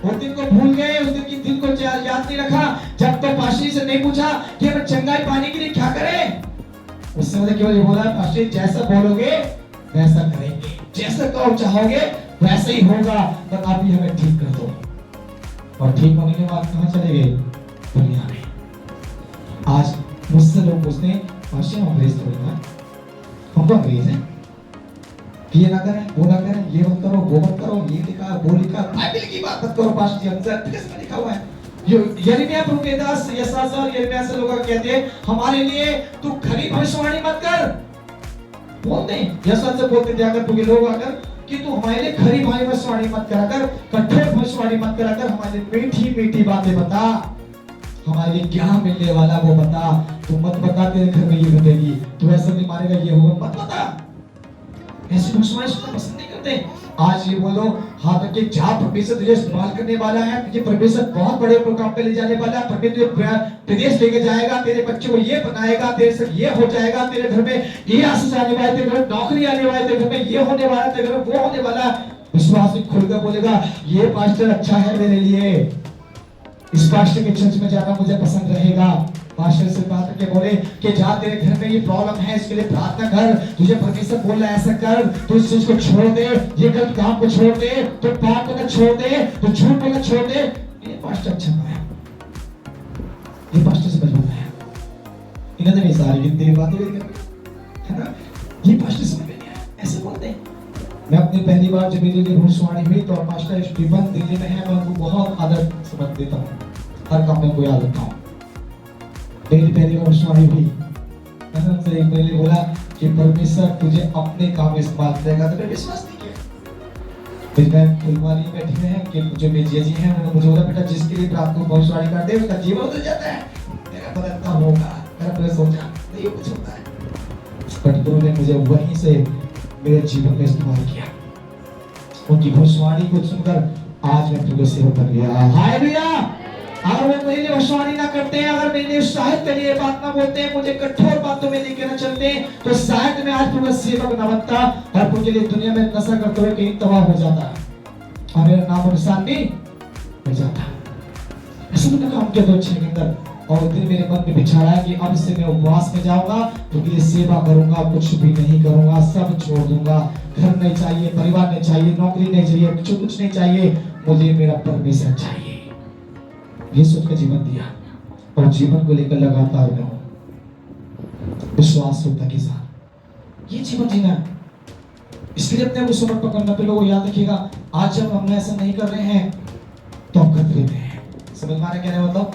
उस दिन को भूल गए, उस दिन की दिन को याद नहीं रखा, जब तक पाशी से नहीं पूछा कि हमें चंगाई पाने के लिए क्या करें। उससे मुझे केवल ये बोला पाशी जैसा बोलोगे वैसा करेंगे, जैसा कहो चाहोगे वैसा ही होगा, पर आप ही हमें ठीक कर दो। और ठीक होने के बाद कहाँ चले गए? दुनिया में। आज मुझसे लोग पूछते हैं पाशी हम अंग्रेज तो नहीं, हम तो अंग्रेज हैं, ये ना करें, वो ना करें, ये मत करो, वो मत करो, ये लिखा, वो लिखा, बाइबल की बात मत करो पास्टर जी, अंदर किसमें लिखा हुआ है? यिर्मयाह प्रभु के दास यशायाह और यिर्मयाह से लोग कहते हैं हमारे लिए तू खरी भविष्यवाणी मत कर, बोलते हैं यशायाह से बोलते थे अगर तुझे लोग आकर कि तू हमारे लिए खरी भविष्यवाणी मत करा कर, कठोर भविष्यवाणी मत करा कर, हमारे लिए मीठी मीठी बातें बता, हमारे लिए क्या मिलने वाला वो बता। तू मत बता तेरे घर में ये घटेगी, तू ऐसा नहीं मारेगा ये होगा, मत बता। ऐसी भविष्यवाणी सुनना पसंद नहीं करते। आज ये बोलो हाँ कि जहाँ परमेश्वर तुझे इस्तेमाल करने वाला है, तुझे परमेश्वर बहुत बड़े प्रोग्राम पे ले जाने वाला है, परमेश्वर तुझे प्रदेश लेके जाएगा, तेरे बच्चे को ये बनाएगा, तेरे से ये हो जाएगा, तेरे घर में ये आशीष आने वाला है, तेरे घर में नौकरी आने वाली है, तेरे घर में ये होने वाला है, तेरे घर में वो होने वाला है। विश्वास में खुलकर बोलेगा ये पास्टर अच्छा है मेरे लिए, इस पास्टर के चर्च में जाना मुझे पसंद रहेगा। पास्टर से बात करके बोले कि जहाँ तेरे घर में ये प्रॉब्लम है इसके लिए प्रार्थना कर, तुझे परमेश्वर बोल रहा है ऐसा कर, तू इस चीज को छोड़ दे, ये गलत काम को छोड़ दे, तो पाप को छोड़ दे, तो झूठ बोलना छोड़ दे। ये पास्टर अच्छा है, ये पास्टर से बचवाना है, इन्होंने भी सारी तेरी बातें है ना, ये पास्टर समझ में नहीं आया, ऐसे बोलते हैं। मैं अपनी पहली बार जब मेरे लिए भविष्यवाणी हुई तो पास्टर स्टीफन दिल्ली में है, मैं उनको बहुत आदर समझ देता हूँ, हर काम में उनको याद रखता हूँ। मेरी पहली बार भविष्यवाणी हुई, मैंने उनसे एक पहले बोला कि परमेश्वर तुझे अपने काम में इस्तेमाल करेगा, तो विश्वास नहीं किया। फिर मैं फुलवारी बैठी हुए हैं कि जो मेरे जीजी हैं उन्होंने मुझे बोला बेटा जिसके लिए रात को भविष्यवाणी करते हैं उसका जीवन बदल जाता है। मेरा बदलता होगा, मैंने सोचा नहीं कुछ होता है, बट गुरु ने मुझे वहीं से मेरे जीवन में इस्तेमाल किया। उनकी भविष्यवाणी को सुनकर आज मैं प्रभु से होकर गया। हालेलुया। अगर वो मेरे लिए भविष्यवाणी ना करते हैं, अगर मेरे लिए शायद के लिए बात ना बोलते हैं, मुझे कठोर बातों में लेके ना चलते हैं, तो शायद मैं आज प्रभु सेवक न बनता और प्रभु के लिए दुनिया में नशा करते हुए कहीं तबाह हो जाता और मेरा नाम और निशान भी हो जाता। ऐसा मैंने काम किया 2-6 के अंदर, और दिन मेरे मन में विचार आया कि अब से मैं उपवास में जाऊंगा, प्रभु के लिए सेवा करूंगा, कुछ भी नहीं करूंगा, सब छोड़ दूंगा। घर नहीं चाहिए, परिवार नहीं चाहिए, नौकरी नहीं चाहिए, कुछ नहीं चाहिए, मुझे मेरा परमेश्वर चाहिए। ये सोच कर जीवन दिया और जीवन को लेकर लगातार रहो विश्वासयोग्यता के साथ। ये जीवन जीना है। इसके लिए अपने आप को समर्पण करना। पे लोगों याद रखिएगा, आज जब हम ऐसा नहीं कर रहे हैं तो हम खतरे में हैं। समझ में आ रहा है क्या है? मतलब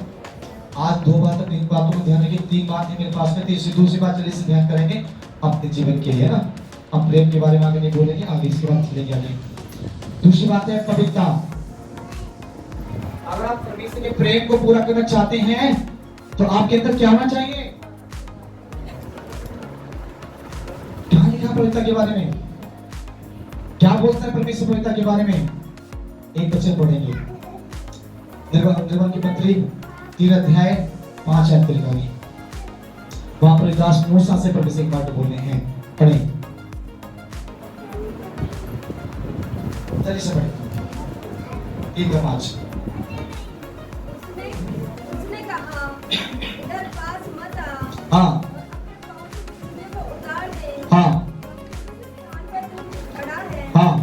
आज 2 बात तीन बातों को ध्यान रखिए। 3 बात है मेरे पास में, तीसरी दूसरी बात चलिए से ध्यान करेंगे अपने जीवन के लिए, है ना। हम प्रेम के बारे में आगे नहीं बोलेंगे, आगे इसके बाद चलेंगे आगे। दूसरी बात है पवित्रता। अगर आप परमेश्वर के प्रेम को पूरा करना चाहते हैं तो आपके अंदर क्या होना चाहिए? क्या लिखा पवित्रता के बारे में? क्या बोलता है परमेश्वर पवित्रता के बारे में? एक वचन पढ़ेंगे, निर्गमन की पत्री 3 अध्याय 5 आयत लिखा है। वहां पर दास मूसा से परमेश्वर एक बात बोल रहे हैं। पढ़े, से पढ़े 3:5। उसने कहा, इधर पास मत आ। हाँ उसने वो उतार दे। हाँ स्थान पर तू खड़ा है। हाँ।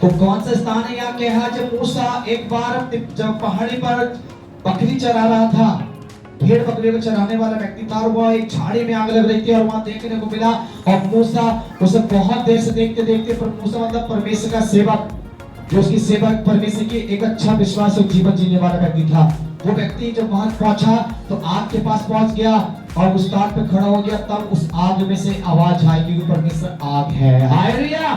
तो कौन सा स्थान है यहाँ के? है जब मूसा एक बार जब पहाड़ी पर बकरी चरा रहा था, भेड़ बकरी को चराने वाला व्यक्ति था, और वह एक झाड़ी में आग लग रही थी और वहां देखने को मिला। और मूसा उसे बहुत देर से देखते देखते, पर मूसा मतलब परमेश्वर का सेवक, जो उसकी सेवा परमेश्वर की एक अच्छा विश्वास और जीवन जीने वाला व्यक्ति था। वो व्यक्ति जब वहां पहुंचा तो आग के पास पहुंच गया और उस तार पे खड़ा हो गया। तब उस आग में से आवाज आई क्योंकि परमेश्वर आग है। हालेलुया।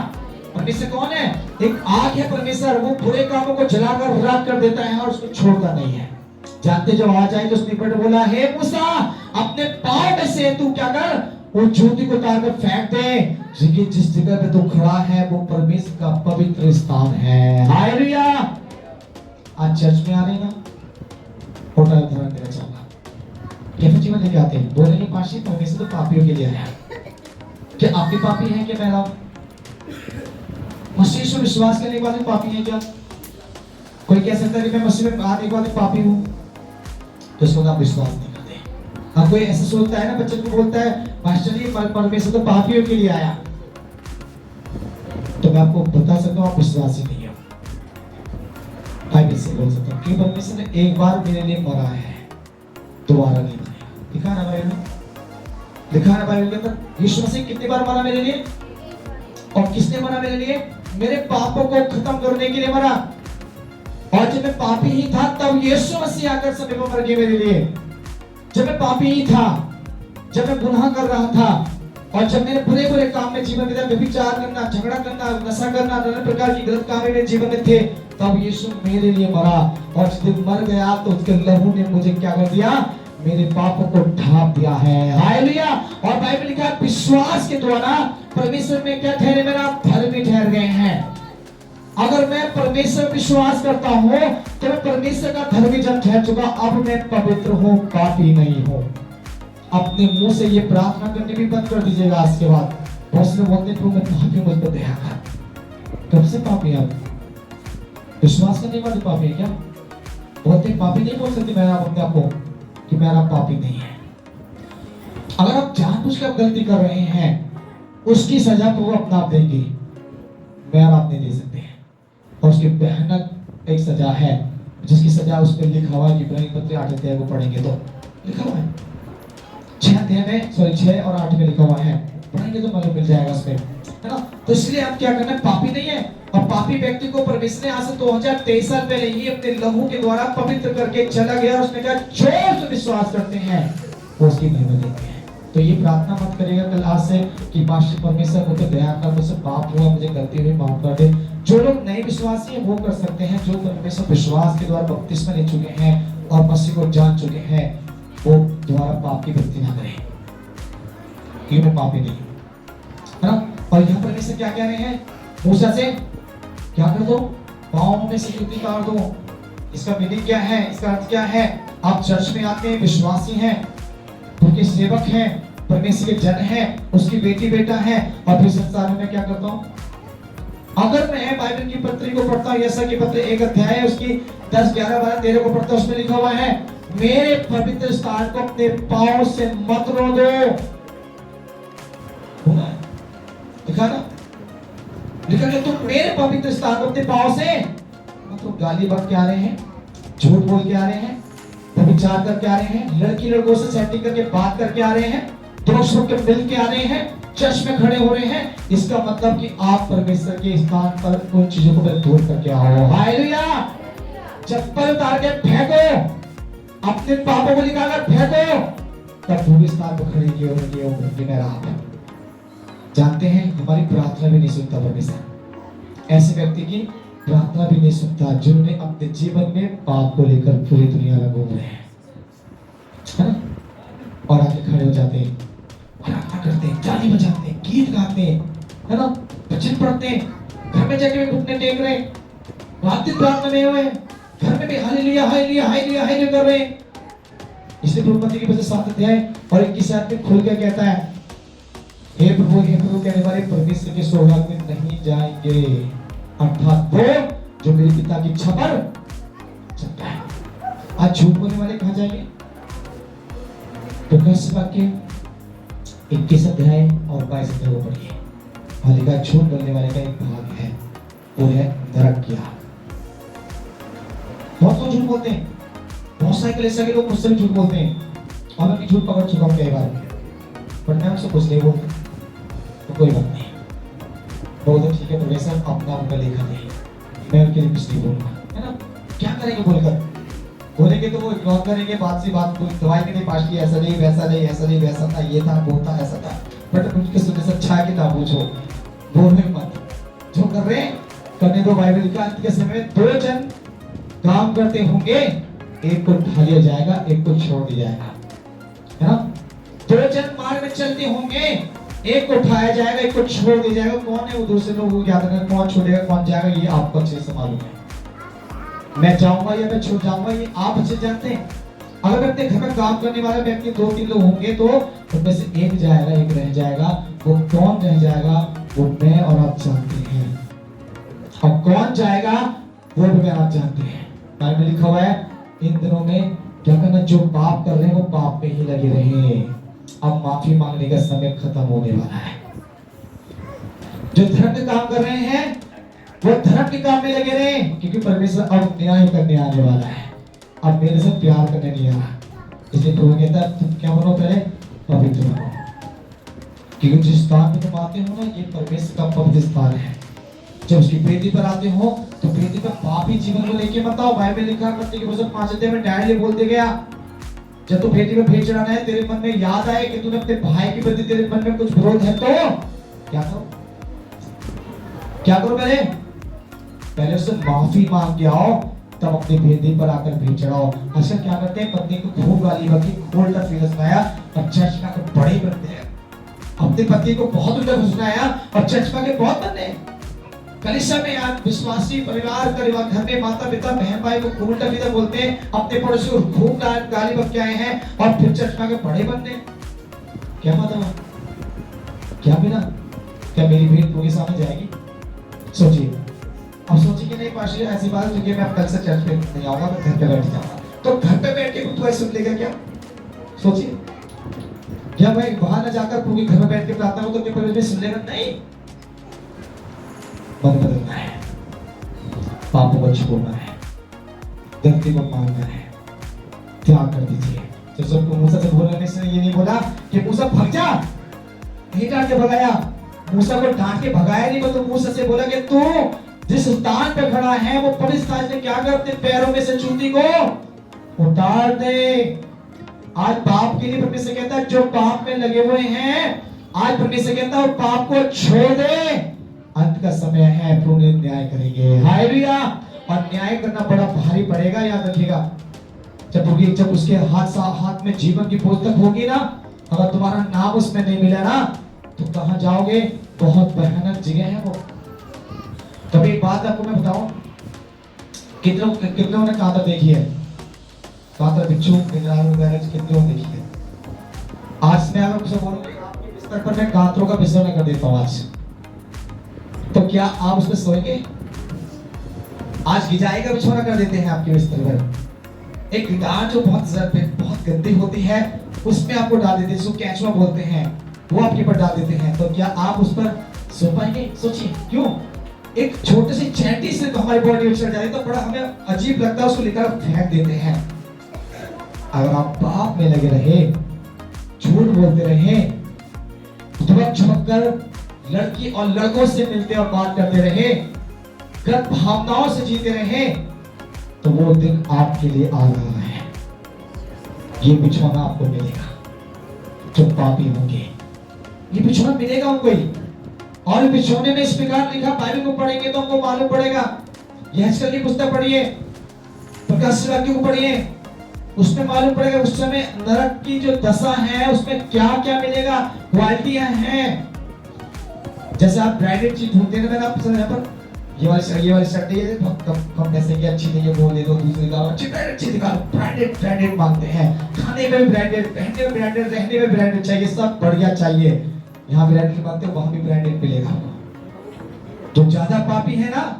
परमेश्वर कौन है? एक आग है परमेश्वर। वो बुरे कामों को जलाकर राख कर देता है और उसको छोड़ता नहीं है। जानते जब आवाज आई तो उसने पर बोला, हे मूसा, अपने पांव में से तू क्या कर, वो जूती को उतार कर फेंक दे। जिस जगह पे तू खड़ा है वो परमेश्वर का पवित्र स्थान है। हालेलुया। आज चर्च में आ रहे ना, होटल धर्म देना चाहूंगा, कैसे जीवन लेके आते हैं? बोलेंगे पाशी परमेश्वर तो पापियों के लिए आया। क्या आपके पापी हैं? क्या मेरा मसीह से विश्वास करने वाले पापी हैं क्या? कोई कह सकता है कि मैं मसीह में आने वाले पापी हूं, तो इसको आप विश्वास नहीं करते। अब कोई ऐसा सोचता है ना, बच्चे को बोलता है मास्टर जी परमेश्वर तो पापियों के लिए आया, तो मैं आपको बता सकता हूं आप विश्वास ही नहीं हो। बाइबल से बोल सकता हूं कि परमेश्वर ने एक बार मेरे लिए मरा है, दोबारा नहीं मरेगा। लिखा है ना बाइबल में, लिखा है ना बाइबल के अंदर। यीशु मसीह कितनी बार मरा मेरे लिए? और किसने मरा मेरे लिए? मेरे पापों को खत्म करने के लिए मरा। और जब मैं पापी ही था तब यीशु मसीह आकर समय पर मर गए मेरे लिए। जब मैं पापी ही था, जब मैं गुनाह कर रहा था, और जब मेरे बुरे बुरे काम में जीवन में व्यभिचार करना, झगड़ा करना, नशा करना, नाना प्रकार की गलत काम मेरे जीवन में थे, तब यीशु मेरे लिए मरा। और जिस मर गया तो उसके लहू ने मुझे क्या कर दिया? मेरे पापों को ढांप दिया है। हालेलुया। और बाइबल लिखा है विश्वास के द्वारा परमेश्वर में क्या ठहरे? मेरा धर्मी ठहर गए हैं। अगर मैं परमेश्वर विश्वास करता हूं तो मैं परमेश्वर का धर्मी जन ठहर चुका। अब मैं पवित्र हूं, पापी नहीं हूं। अपने मुंह से ये प्रार्थना करनी भी बंद कर दीजिएगा आज के बाद। बहुत से बोलते हैं मैं पापी, मुझ पर दया कर। कब से पापी आप? विश्वास करने वाले पापी है क्या? बोलते पापी नहीं बोल सकते मैं अपने आप को कि मेरा पापी नहीं है। अगर आप जानबूझकर गलती कर रहे हैं, उसकी सजा तो वो अपना आप देंगे, मेरा आप नहीं दे सकते। और उसकी भयानक एक सजा है जिसकी सजा उस पर लिखा हुआ है। इब्रानी पत्री 8 अध्याय को पढ़ेंगे तो लिखा हुआ है, 6 अध्याय में 6 और 8 में लिखा हुआ है, पढ़ेंगे तो मालूम मिल जाएगा उसमें, है ना। तो इसलिए आप क्या करना है? पापी नहीं है। और पापी व्यक्ति को परमेश्वर ने आज से 2023 साल पहले ही अपने लहू के द्वारा पवित्र करके चला गया। और उसने कहा जो से विश्वास करते हैं वो उसकी महिमा देते हैं। तो ये प्रार्थना मत करिएगा कल आज से कि मास्टर परमेश्वर मुझे दया कर, मुझसे पाप हुआ, मुझे गलती हुई, माफ कर दे। जो लोग नए विश्वासी हैं वो कर सकते हैं। जो परमेश्वर विश्वास के द्वारा बपतिस्मा ले चुके हैं और मसीह को जान चुके हैं, वो दोबारा पाप की वृत्ति ना करें, कि मैं पापी नहीं हूं, है ना। और यहाँ परमेश्वर क्या कह रहे हैं? मूसा से क्या कर दो? पाँव में से जूती उतार दो। इसका मीनिंग क्या है? इसका अर्थ क्या है? आप चर्च में आते हैं, विश्वासी हैं, उनके सेवक हैं, परमेश्वर के जन हैं, उसकी बेटी बेटा है, और फिर संसार में क्या करता हूँ? अगर मैं बाइबल की पत्री को पढ़ता हूँ, यशया की पत्री 1 अध्याय है, उसकी 10, 11, 12, 13 को पढ़ता हूँ, उसमें लिखा हुआ है मेरे पवित्र स्थान को अपने पाँव से मत रोदो। लिखा ना? लिखा कि तुम मेरे पवित्र स्थान को अपने पांव से मतलब गाली बक के आ रहे हैं, झूठ बोल के आ रहे हैं, व्यभिचार करके आ रहे हैं, लड़की लड़कों से सेटिंग करके बात करके आ रहे हैं, दोस्त होकर मिल के आ रहे हैं, चर्च में खड़े हो रहे हैं। इसका मतलब कि आप परमेश्वर के स्थान पर उन चीजों को दूर करके आओ। हालेलुया। चप्पल उतार के फेंको, अपने पापों को निकाल कर फेंको, तब पूरे स्थान पर खड़े किए और मेरा आप जानते हैं हमारी प्रार्थना भी नहीं सुनता परमेश्वर। ऐसे व्यक्ति की प्रार्थना भी नहीं सुनता जिन्होंने अपने जीवन में पाप को लेकर पूरी दुनिया में घूम रहे हैं, है ना? और आके खड़े हो जाते हैं, प्रार्थना करते हैं, ताली बजाते हैं, गीत गाते हैं, है ना, भजन पढ़ते हैं, घर में जाके भी घुटने टेक रहे हैं, रात दिन प्रार्थना में हुए, घर में भी हालेलुया हालेलुया हालेलुया हालेलुया कर रहे हैं। इसलिए प्रभु मत्ती की वजह 7 अध्याय और 21 आयत में खुल के कहता है, हे प्रभु कहने वाले परमेश्वर के स्वर्ग में नहीं जाएंगे, अर्थात वो जो मेरे पिता की इच्छा पर चलता है। आज झूठ बोलने वाले कहाँ जाएंगे? प्रकाशित वाक्य 21 अध्याय और 22 अध्याय को पढ़िए। वहां लिखा झूठ बोलने वाले का एक भाग है, वो है नरक की आग। बहुत लोग झूठ बोलते हैं, बहुत सारे कलीसिया के लोग मुझसे भी झूठ बोलते हैं और मैं भी झूठ पकड़ चुका हूं कई बार, पर मैं उनसे कुछ नहीं बोलता, तो कोई बात नहीं, बोलते ठीक है परमेश्वर अपना उनका लेखा दे, मैं उनके लिए कुछ नहीं बोलूंगा, है ना? क्या करेंगे बोलकर? बोलेंगे तो वो इग्नोर करेंगे, बात सी बात, कोई दवाई के लिए पास की, ऐसा नहीं वैसा नहीं ऐसा नहीं वैसा था, ये था वो था ऐसा था, बट उनके सुनने से अच्छा है कि ना पूछो, बोलने मत, जो कर रहे हैं करने दो। बाइबल का अंत के समय में 2 जन काम करते होंगे, एक को उठा लिया जाएगा, एक को छोड़ दिया जाएगा, है ना? 2 जन मार्ग में चलते होंगे, एक को उठाया जाएगा, एक को छोड़ दिया जाएगा। कौन है वो दूसरे लोग को याद रखना, कौन छोड़ेगा कौन जाएगा, ये आपको अच्छे से मालूम है। मैं जाऊंगा या मैं छोड़ जाऊंगा, ये आप अच्छे जानते हैं। अगर मैं अपने घर में काम करने वाले व्यक्ति 2-3 लोग होंगे तो उनमें से एक जाएगा, एक रह जाएगा। वो कौन रह जाएगा वो मैं और आप जानते हैं, और कौन जाएगा वो भी आप जानते हैं। बाइबल में लिखा हुआ है इन दिनों में क्या करना, जो पाप कर रहे हैं वो पाप में ही लगे रहे, अब माफी मांगने का समय खत्म होने वाला है। जो धर्म के काम कर रहे हैं वो धर्म के काम में लगे रहे, क्योंकि परमेश्वर अब न्याय करने आने वाला है, अब मेरे से प्यार करने नहीं आ रहा। इसलिए प्रभु कहता है तुम क्या बनो, पहले पवित्र बनो, क्योंकि जिस स्थान पे तुम आते हो ना, ये परमेश्वर का पवित्र स्थान है। जब उसकी बेटी पर आते हो तो बेटी पर पापी जीवन को लेके मत आओ। बाइबल लिखा मत्ती के पुस्तक 5 अध्याय में डायरेक्टली बोलते गया, जब तू बेटी पे भेंट चढ़ाना है, तेरे मन में याद आए कि तूने अपने भाई के प्रति तेरे मन में कुछ विरोध है, तो क्या करो? क्या करो? पहले उससे माफी मांग के आओ, तब अपनी बेटी पर आकर भेंट चढ़ाओ। अच्छा क्या करते हैं, पत्नी को खूब गाली बकी, उल्टा सीधा सुनाया और चर्च का बड़े बनते हैं। अपने पति को बहुत उल्टा सुनाया और चर्च के बहुत बने। कलीसिया में यार विश्वासी परिवार घर में माता पिता बहन भाई को उल्टा सीधा बोलते हैं, अपने पड़ोसी को खूब गाली बक के आए हैं और फिर चर्च के बड़े बनने। क्या मतलब, क्या बिना, क्या मेरी भेंट पूरी सामने जाएगी? सोचिए, अब सोचिए कि नहीं पास्टर ऐसी बात है कि मैं कल से चर्च पे नहीं आऊंगा, मैं घर पे बैठ जाऊंगा, तो घर पे बैठ के तू ऐसे सुन लेगा क्या? सोचिए, क्या भाई वहां न जाकर पूरी घर में बैठ के प्रार्थना हो तो क्या परमेश्वर सुन लेगा? नहीं, मन बदलना है, पापों को छोड़ना है, गलती को मानना है, त्याग कर दीजिए। जब सबको मूसा से बोलने से ये नहीं बोला कि मूसा भाग जा, नहीं डांट के भगाया, मूसा को डांट के भगाया नहीं, तो मूसा से बोला कि तू जिस स्थान पे खड़ा है वो पवित्र स्थान से क्या कर, अपने पैरों में से चूंटी को उतार दे। आज पाप के लिए परमेश्वर कहता है जो पाप में लगे हुए हैं, आज परमेश्वर कहता है वो पाप को छोड़ दे, अंत का समय है, प्रभु न्याय करेंगे। हालेलुया। और न्याय करना बड़ा भारी पड़ेगा, याद रखिएगा। जब उसके हाथ में जीवन की पुस्तक होगी ना, अगर तुम्हारा नाम उसमें नहीं मिला ना, तो कहां जाओगे? बहुत भयानक जगह है वो। तब एक बात आपको मैं बताऊं, कितनों ने कांतर देखी है? कांतर बिच्छू वगैरह कितनों देखी है? आज मैं अगर मुझे बोलूंगा आपके बिस्तर पर मैं कांतरों का बिछौना कर देता हूं आज, तो क्या आप उसमें सोएंगे? आज गिजाई का बिछौना कर देते हैं आपके बिस्तर पर। एक गिटार जो बहुत गंदी होती है उसमें आपको डाल देते हैं, जिसको कैचुआ बोलते हैं, वो आपके ऊपर डाल देते हैं, तो क्या आप उस पर सो पाएंगे? सोचिए, क्यों? एक छोटे से चैटी से तो हमारी बॉडी उछल जाती है, तो बड़ा हमें अजीब लगता है, उसको लेकर फेंक देते हैं। अगर आप पाप में लगे रहे, झूठ बोलते रहे, दुबक छुपक कर लड़की और लड़कों से मिलते और बात करते रहे, गलत भावनाओं से जीते रहे, तो वो दिन आपके लिए आ रहा है। ये बिछौना आपको मिलेगा जो पापी होंगे, ये बिछौना मिलेगा उनको ही। और बिछौने में इस प्रकार लिखा, बाइबल को पढ़ेंगे तो हमको मालूम पड़ेगा। यहेजकेल की पुस्तक पढ़िए, प्रकाशित वाक्य को पढ़िए, उसमें मालूम पड़ेगा उस समय नरक की जो दशा है उसमें क्या क्या मिलेगा, क्वालिटियां हैं। जैसे आप ब्रांडेड चीज ढूंढते हैं, मैंने आपको समझा पर ये वाली शर्ट है कम पैसे की, अच्छी नहीं है, वो ले दो, दूसरी का अच्छी दिखा, ब्रांडेड मांगते हैं। खाने में भी ब्रांडेड, पहनने में ब्रांडेड, रहने में ब्रांडेड चाहिए, सब बढ़िया चाहिए। यहाँ ब्रांडेड मांगते हो, वहां भी ब्रांडेड मिलेगा। जो ज्यादा पापी है ना,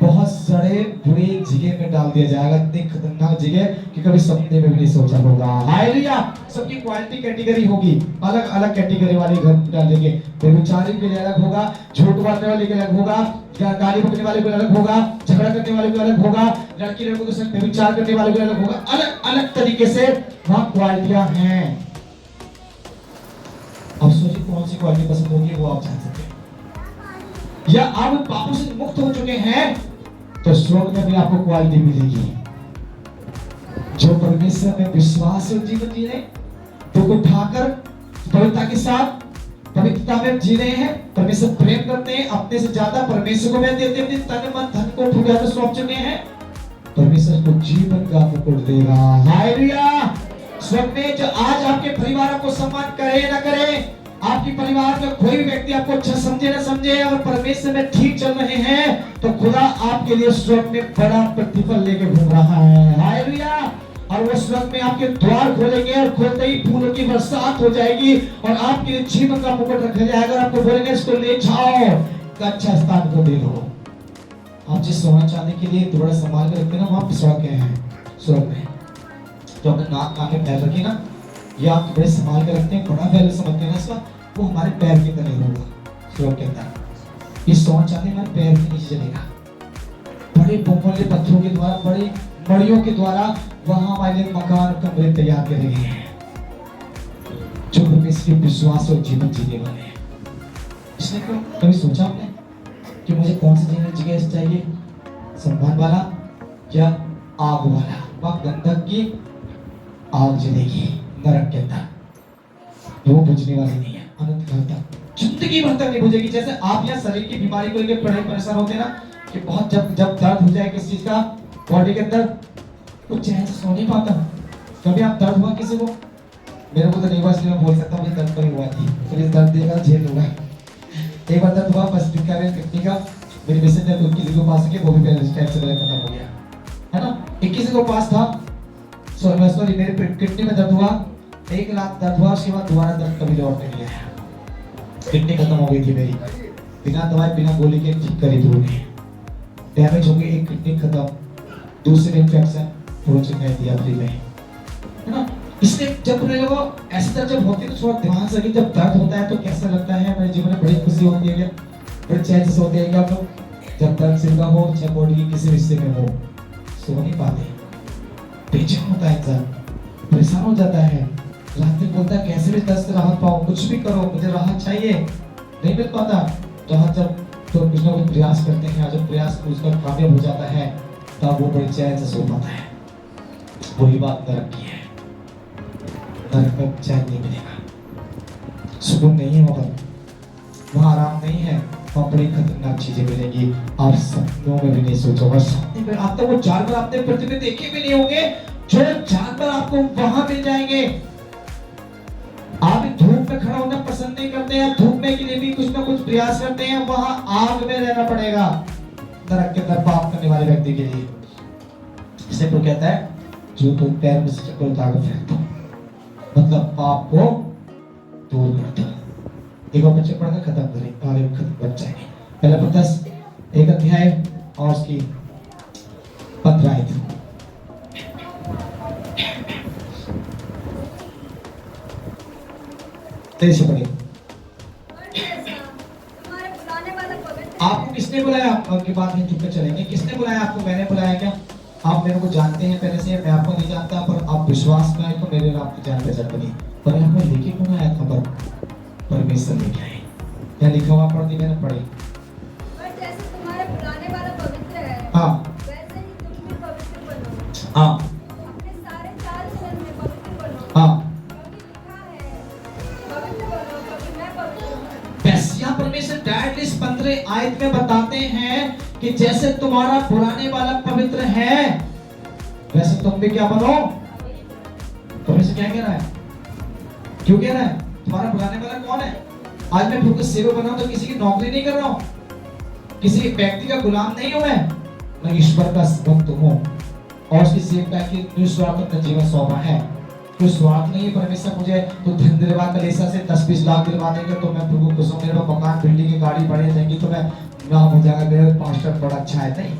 बहुत सड़े बुरे जगह में डाल दिया जाएगा, इतनी खतरनाक जगह कि कभी सपने में भी नहीं सोचा होगा। हालेलुया। सबकी क्वालिटी कैटेगरी होगी, अलग अलग कैटेगरी वाले घर डालेंगे। व्यभिचारी के लिए अलग होगा, झूठ बोलने वाले के अलग होगा, गाली बकने वाले को अलग होगा, झगड़ा करने वाले को अलग होगा, लड़की लड़कों के साथ व्यभिचार करने वाले को अलग होगा। अलग अलग तरीके से वहां क्वालिटियां हैं। अब सोचिए कौन सी क्वालिटी पसंद होगी, वो आप जान सकते हैं। या आप पापों से मुक्त हो चुके हैं तो स्वर्ग में भी आपको क्वालिटी मिलेगी। जो परमेश्वर में विश्वास और जीवन जी रहे, दुख उठाकर पवित्रता के साथ पवित्रता में जी रहे हैं, परमेश्वर प्रेम करते हैं, अपने से ज्यादा परमेश्वर को मैं देते, अपने तन मन धन को खुदा में सौंप चुके हैं, परमेश्वर को जीवन का मुकुट देगा। हालेलुया। स्वर्ग में जो आज आपके परिवार को सम्मान करे ना करे, आपके परिवार में कोई भी व्यक्ति आपको अच्छा समझे ना समझे, और परमेश्वर में ठीक चल रहे हैं, तो खुदा आपके लिए स्वर्ग में बड़ा प्रतिफल लेके घूम रहा है। हालेलुया। और वो स्वर्ग में आपके द्वार खोलेंगे और खोलते ही फूलों की बरसात हो जाएगी और आपके लिए जीवन का मुकुट रखा जाएगा और आपको बोलेंगे इसको ले जाओ, अच्छा स्थान को दे दो। आप जिस सोना चांदी के लिए थोड़ा संभाल के रखते हैं ना, वहां स्वर्ग है, स्वर्ग में जो अपने नाक आगे पैर रखी ना, ये आप बड़े संभाल के रखते हैं, बड़ा वैल्यू समझते हैं इसका, वो हमारे पैर की तरह होगा स्वर्ग के अंदर। इस सोना चांदी हमारे पैर के नीचे चलेगा, बड़े बहुमूल्य पत्थरों के द्वारा, बड़ी मड़ियों के द्वारा वहां हमारे लिए मकान कमरे तैयार करे गए हैं, जो परमेश्वर के विश्वास और जीवन जीने वाले हैं। इसने कभी सोचा आपने कि मुझे कौन सी जगह चाहिए, सम्मान वाला या आग वाला? वह गंधक की आग जलेगी नरक के अंदर, वो बुझने वाली नहीं है, अनंत काल तक, जिंदगी भर तक नहीं बुझेगी। जैसे आप यहाँ शरीर की बीमारी को लेकर बड़े परेशान होते हैं ना, कि बहुत जब दर्द हो जाए किसी चीज का बॉडी के अंदर, कुछ चैन से सो नहीं पाता। कभी आप दर्द हुआ किसी को? मेरे को तो नहीं हुआ, इसलिए मैं बोल सकता हूँ मुझे दर्द कभी हुआ थी, तो ये दर्द देगा झेल होगा। एक बार दर्द हुआ बस किडनी का, मेरी मिसेज ने किसी को पास किया, वो भी पहले टाइप से खत्म हो गया, है ना। 21 को पास था, सॉरी मेरे किडनी में दर्द हुआ, 1 लाख दर्द हुआ, उसके बाद दोबारा दर्द कभी लौट नहीं आया। किडनी खत्म हो गई थी मेरी, बिना दवाई बिना गोली के ठीक करी थी उन्हें, डैमेज हो गई, एक किडनी खत्म, दूसरी इन्फेक्शन दिया फ्री में, है ना। इसलिए जब लोग ऐसे दर्द जब होते हैं तो थोड़ा ध्यान से, जब दर्द होता है तो कैसा लगता है, मेरे जीवन में बड़ी खुशी होती है क्या, बड़े चैन से होते हैं क्या आप लोग? जब दर्द सिर का हो, चाहे बॉडी के किसी हिस्से में हो, सो नहीं पाते, बेचैन होता है इंसान, परेशान हो जाता है, रात में बोलता है कैसे भी दर्द से राहत पाऊं, कुछ भी करो मुझे राहत चाहिए, नहीं मिल पाता। राहत जब तो कुछ ना कुछ प्रयास करते हैं, जब प्रयास उसका कामयाब हो जाता है तब वो बड़े चैन से सो पाता है। वही बात नरक की है, नरक में चैन नहीं मिलेगा, सुकून नहीं होगा, वहाँ आराम नहीं है, वहाँ बड़ी खतरनाक चीजें मिलेंगी, आप सपनों में भी नहीं सोचोगे, सपने में आप तक वो जानवर आपने पृथ्वी में देखे भी नहीं होंगे, जो जानवर आपको वहां मिल जाएंगे। आप धूप में खड़ा होना पसंद नहीं करते हैं, धूप में के लिए भी कुछ ना कुछ प्रयास करते हैं, वहां आग में रहना पड़ेगा नरक के अंदर पाप करने वाले व्यक्ति के लिए। इसलिए तो कहता है जो तुम पैर में से चप्पल उतार कर फेंक दो, मतलब पाप को दूर कर दो। एक और बच्चे पढ़कर खत्म करें, आगे खत्म बन जाएंगे। पहला पत्रस 1 अध्याय और उसकी 15 आयत। तेरे से पढ़े। तुम्हारे बुलाने वाला पवित्र आपको किसने आप आपकी बात नहीं चुप चलेंगे? किसने बुलाया आपको? मैंने बुलाया क्या? आप मेरे को जानते हैं पहले से, मैं आपको नहीं जानता, पर आप विश्वास में आए तो मेरे और आपकी जान पहचान बनी। पर हमें लेके कौन आया खबर? परमेश्वर लेके आए। क्या लिखा हुआ पढ़ दी? मैंने पढ़ी। पर जैसे तुम्हारे बुलाने वाला पवित्र है, हाँ वैसे ही तुम भी पवित्र बनो। हाँ अपने सारे चाल चलन में पवित्र बनो। हाँ। क्योंकि लिखा है, पवित्र बनो क्योंकि मैं पवित्र हूँ। बस यहाँ परमेश्वर डायरेक्टली इस 15 आयत में बताते हैं कि जैसे तुम्हारा बुलाने वाला पवित्र है, वैसे तुम भी क्या बनो? परमेश्वर क्या कह रहा है? क्यों कह रहा है? तुम्हारा बुलाने वाला कौन है? आज मैं खुद सेवक बना हूं तो किसी की नौकरी नहीं कर रहा हूं, किसी व्यक्ति का गुलाम नहीं हूं। मैं ईश्वर का भक्त हूं और उसकी सेवका की निस्वार्थ अपना जीवन सौंपा है। कोई स्वार्थ नहीं है। परमेश्वर मुझे तो धन दिलवा कलेसा से 10-20 लाख दिलवा देंगे तो मैं प्रभु खुश हूं, मेरे मकान बिल्डिंग गाड़ी बढ़े जाएंगी तो मैं नाम हो जाएगा, मेरा पास्टर बड़ा अच्छा है। नहीं,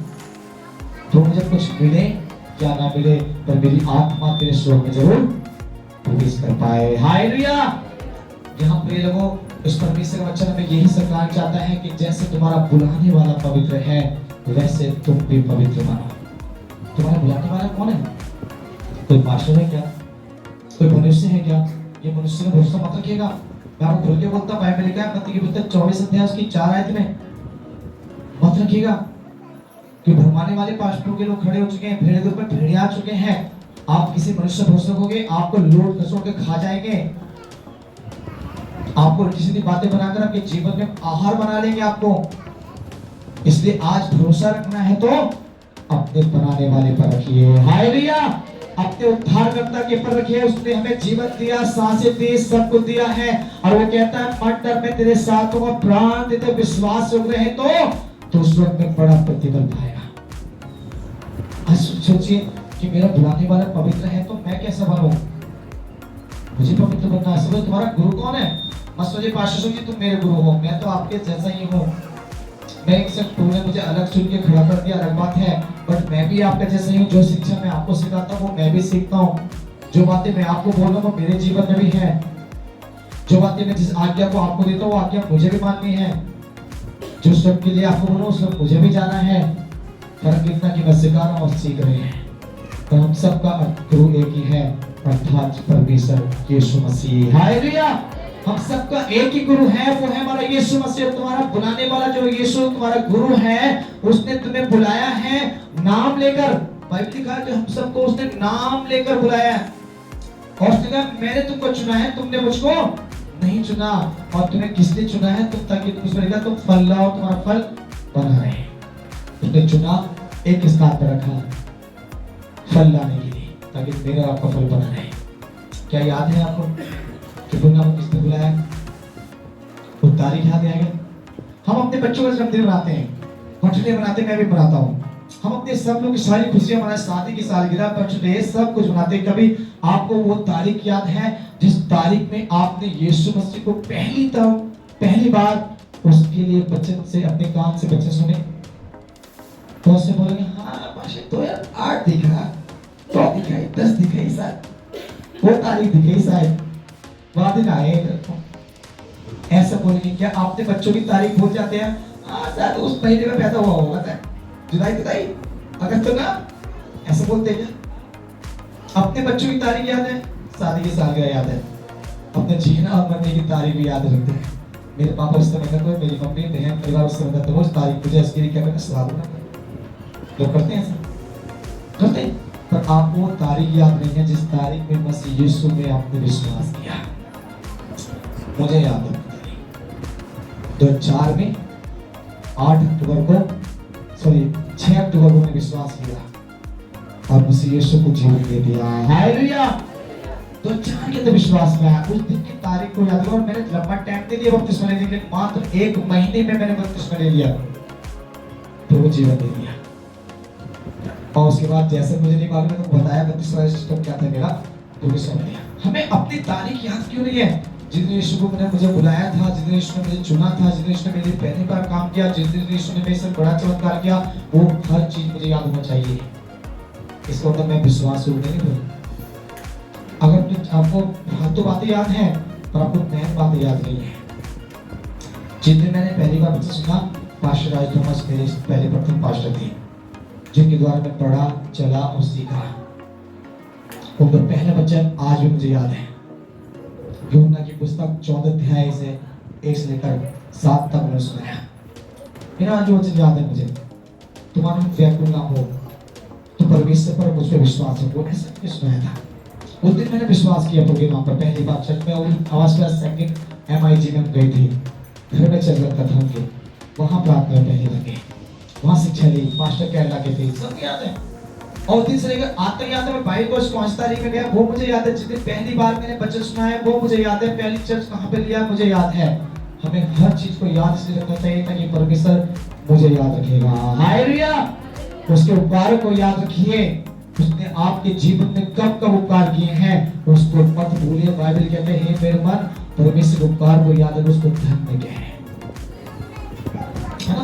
तो मुझे कुछ मिले या ना मिले, पर मेरी आत्मा तेरे स्वर्ग में जरूर प्रवेश कर पाए। हालेलुया। यहाँ प्रिय लोगों, उस परमेश्वर का वचन में यही सरकार चाहता है कि जैसे तुम्हारा बुलाने वाला पवित्र है, वैसे तुम भी पवित्र बनो। तुम्हारा बुलाने वाला कौन है? कोई पास्टर है क्या? कोई मनुष्य है क्या? ये मनुष्य का भरोसा मत रखिएगा। मैं आपको खुल के बोलता हूं, बाइबल में लिखा है मत्ती की पुस्तक 24 अध्याय उसकी 4 आयत में, मत रखिएगा कि भरमाने वाले पास्टरों के लोग खड़े हो चुके हैं, भेड़ के ऊपर भेड़े आ चुके हैं। आप किसी मनुष्य पर भरोसा रखोगे, आपको लूट खसोट के खा जाएंगे, आपको उल्टी सीधी बातें बनाकर आपके जीवन में आहार बना लेंगे आपको। इसलिए आज भरोसा रखना है तो अपने बनाने वाले पर रखिए। हालेलुया। अपने उद्धारकर्ता के पर रखिए। उसने हमें जीवन दिया, सांसें दी, सब कुछ दिया है और वो कहता है मत डर, मैं तेरे साथ हूं, प्राण देते विश्वास हो रहे तो उस वक्त में बड़ा प्रतिफल पाएगा। आज सोचिए कि मेरा बुलाने वाला पवित्र है तो मैं कैसा बनूं? मुझे पवित्र बनना है। समझो तुम्हारा गुरु कौन है? मत सोचिए पास्टर जी तुम मेरे गुरु हो, मैं तो आपके जैसा ही हूँ। मैं एक सिर्फ तुमने मुझे अलग चुन के खड़ा कर दिया, अलग बात है, बट मैं भी आपका जैसा ही हूँ। जो शिक्षा मैं आपको सिखाता हूँ वो मैं भी सीखता हूँ। जो बातें मैं आपको बोल रहा हूँ वो मेरे जीवन में भी है। जो बातें मैं जिस आज्ञा को आपको देता हूँ वो आज्ञा मुझे भी माननी है। जो सब के लिए आपको बोल रहा हूँ उस वक्त मुझे भी जाना है। फर्क इतना कि मैं सिखा रहा हूँ और सीख रहे हैं। तो हम सबका गुरु एक ही है, अर्थात परमेश्वर यीशु मसीह। हालेलुया। हम सबका एक ही गुरु है, वो है हमारा यीशु मसीह। तुम्हारा बुलाने वाला जो यीशु तुम्हारा गुरु है, उसने तुम्हें बुलाया है नाम लेकर। बाइबल लिखा है कि हम सबको उसने नाम लेकर बुलाया है और उसने कहा मैंने तुमको चुना है, तुमने मुझको नहीं चुना। और तुम्हें किसने चुना है? तुम, ताकि तुम उसमें लिखा तुम फल लाओ, तुम्हारा फल बना रहे। उसने चुना, एक स्थान पर रखा फल लाने के लिए, ताकि मेरा आपका फल बना रहे। क्या याद है आपको कि दुनिया को किसने बुलाया? वो तारीख याद है क्या? हम अपने बच्चों का जन्मदिन मनाते हैं, बर्थडे मनाते हैं, मैं भी मनाता हूँ। हम अपने सब लोग की सारी खुशियां मनाते, शादी की सालगिरह, बर्थडे, सब कुछ मनाते हैं। कभी आपको वो तारीख याद है जिस तारीख में आपने यीशु मसीह को पहली बार उसके लिए वचन से अपने कान से वचन सुने? तो से बोलेंगे हाँ पाशे तो यार 8 दिख रहा, 9 दिखाई, 10 दिखाई, शायद वो तारीख दिखाई, शायद दिन आए। ऐसा बोलेंगे। क्या आपने बच्चों की तारीख भूल जाते हैं? हाँ शायद उस महीने में पैदा हुआ होगा, जुलाई अगस्त ना, ऐसा बोलते हैं क्या? अपने बच्चों की तारीख याद है, शादी की सालगिरह याद है, अपने जीना और मरने की तारीख भी याद रखते हैं। मेरे पापा उस समय का, मेरी मम्मी बहन परिवार उस समय का, उस तारीख मुझे इसके लिए क्या करना, श्राद्ध करना। लोग करते हैं ऐसा, करते हैं, पर आपको वो तारीख याद नहीं है जिस तारीख में मसीह यीशु में आपने विश्वास किया। मुझे याद है 2004 में 8 अक्टूबर को, सॉरी 6 अक्टूबर को मैंने विश्वास किया और मसीह यीशु को जीवन दे दिया। हालेलुया। तो 4 के अंदर विश्वास में आया। उस दिन की तारीख को याद करो। और मैंने लंबा टाइम नहीं लिया बपतिस्मा लेने के लिए, मात्र 1 महीने में मैंने बपतिस्मा ले लिया, तो वो जीवन दे दिया। और उसके बाद जैसे मुझे नहीं मालूम, मैंने बताया बपतिस्मा सिस्टम क्या था मेरा, तो भी समझ लिया। हमें अपनी तारीख याद क्यों नहीं है? जिस दिन यीशु को मैंने मुझे बुलाया था, जिस दिन यीशु ने मुझे चुना था, जिस दिन यीशु ने मेरे लिए पहली बार काम किया, जिस दिन यीशु ने मेरे से बड़ा चमत्कार किया, वो हर चीज मुझे याद होना चाहिए। इसको मतलब मैं विश्वास नहीं बोलूं। अगर आपको फालतू बातें याद हैं पर आपको नई बातें याद नहीं है। जिस दिन मैंने पहली बार मुझसे सुना पास्टर राय थॉमस मेरे पहले प्रथम पास्टर थे, जिनके द्वारा मैं पढ़ा, चला और सीखा। उनका पहला वचन आज भी मुझे याद है। यूहन्ना की पुस्तक 14 अध्याय से 1 से लेकर 7 तक मैंने सुनाया। मेरा आज वचन याद है मुझे, तुम्हारा व्याकुल ना हो तो परमेश्वर पर मुझ पर विश्वास रखो, ऐसा मैंने सुनाया था। उस दिन मैंने विश्वास किया प्रभु के नाम पर पहली बार चर्च में, और आवाज क्लास सेकंड MIG में हम गए थे। फिर मैं चल रहा था उनके वहां प्रार्थना पहले लगे, वहां शिक्षा ली, मास्टर केरला के थे, सब याद है। और दिन से लेकर आज तक याद है। मैं बाइक को 5 तारीख में गया, वो मुझे याद है। जिस दिन पहली बार मैंने वचन सुना है वो मुझे याद है। पहली चर्च कहाँ पे लिया मुझे याद है। हमें हर चीज को याद इसलिए रखना चाहिए ताकि परमेश्वर मुझे याद रखेगा। हालेलुया। उसके उपकारों को याद रखिए, उसने आपके जीवन में कब कब उपकार किए हैं उसको मत भूलिए। बाइबल कहते हैं हे मेरे मन परमेश्वर के उपकार को याद रखो, उसको धन्य कहे, है ना।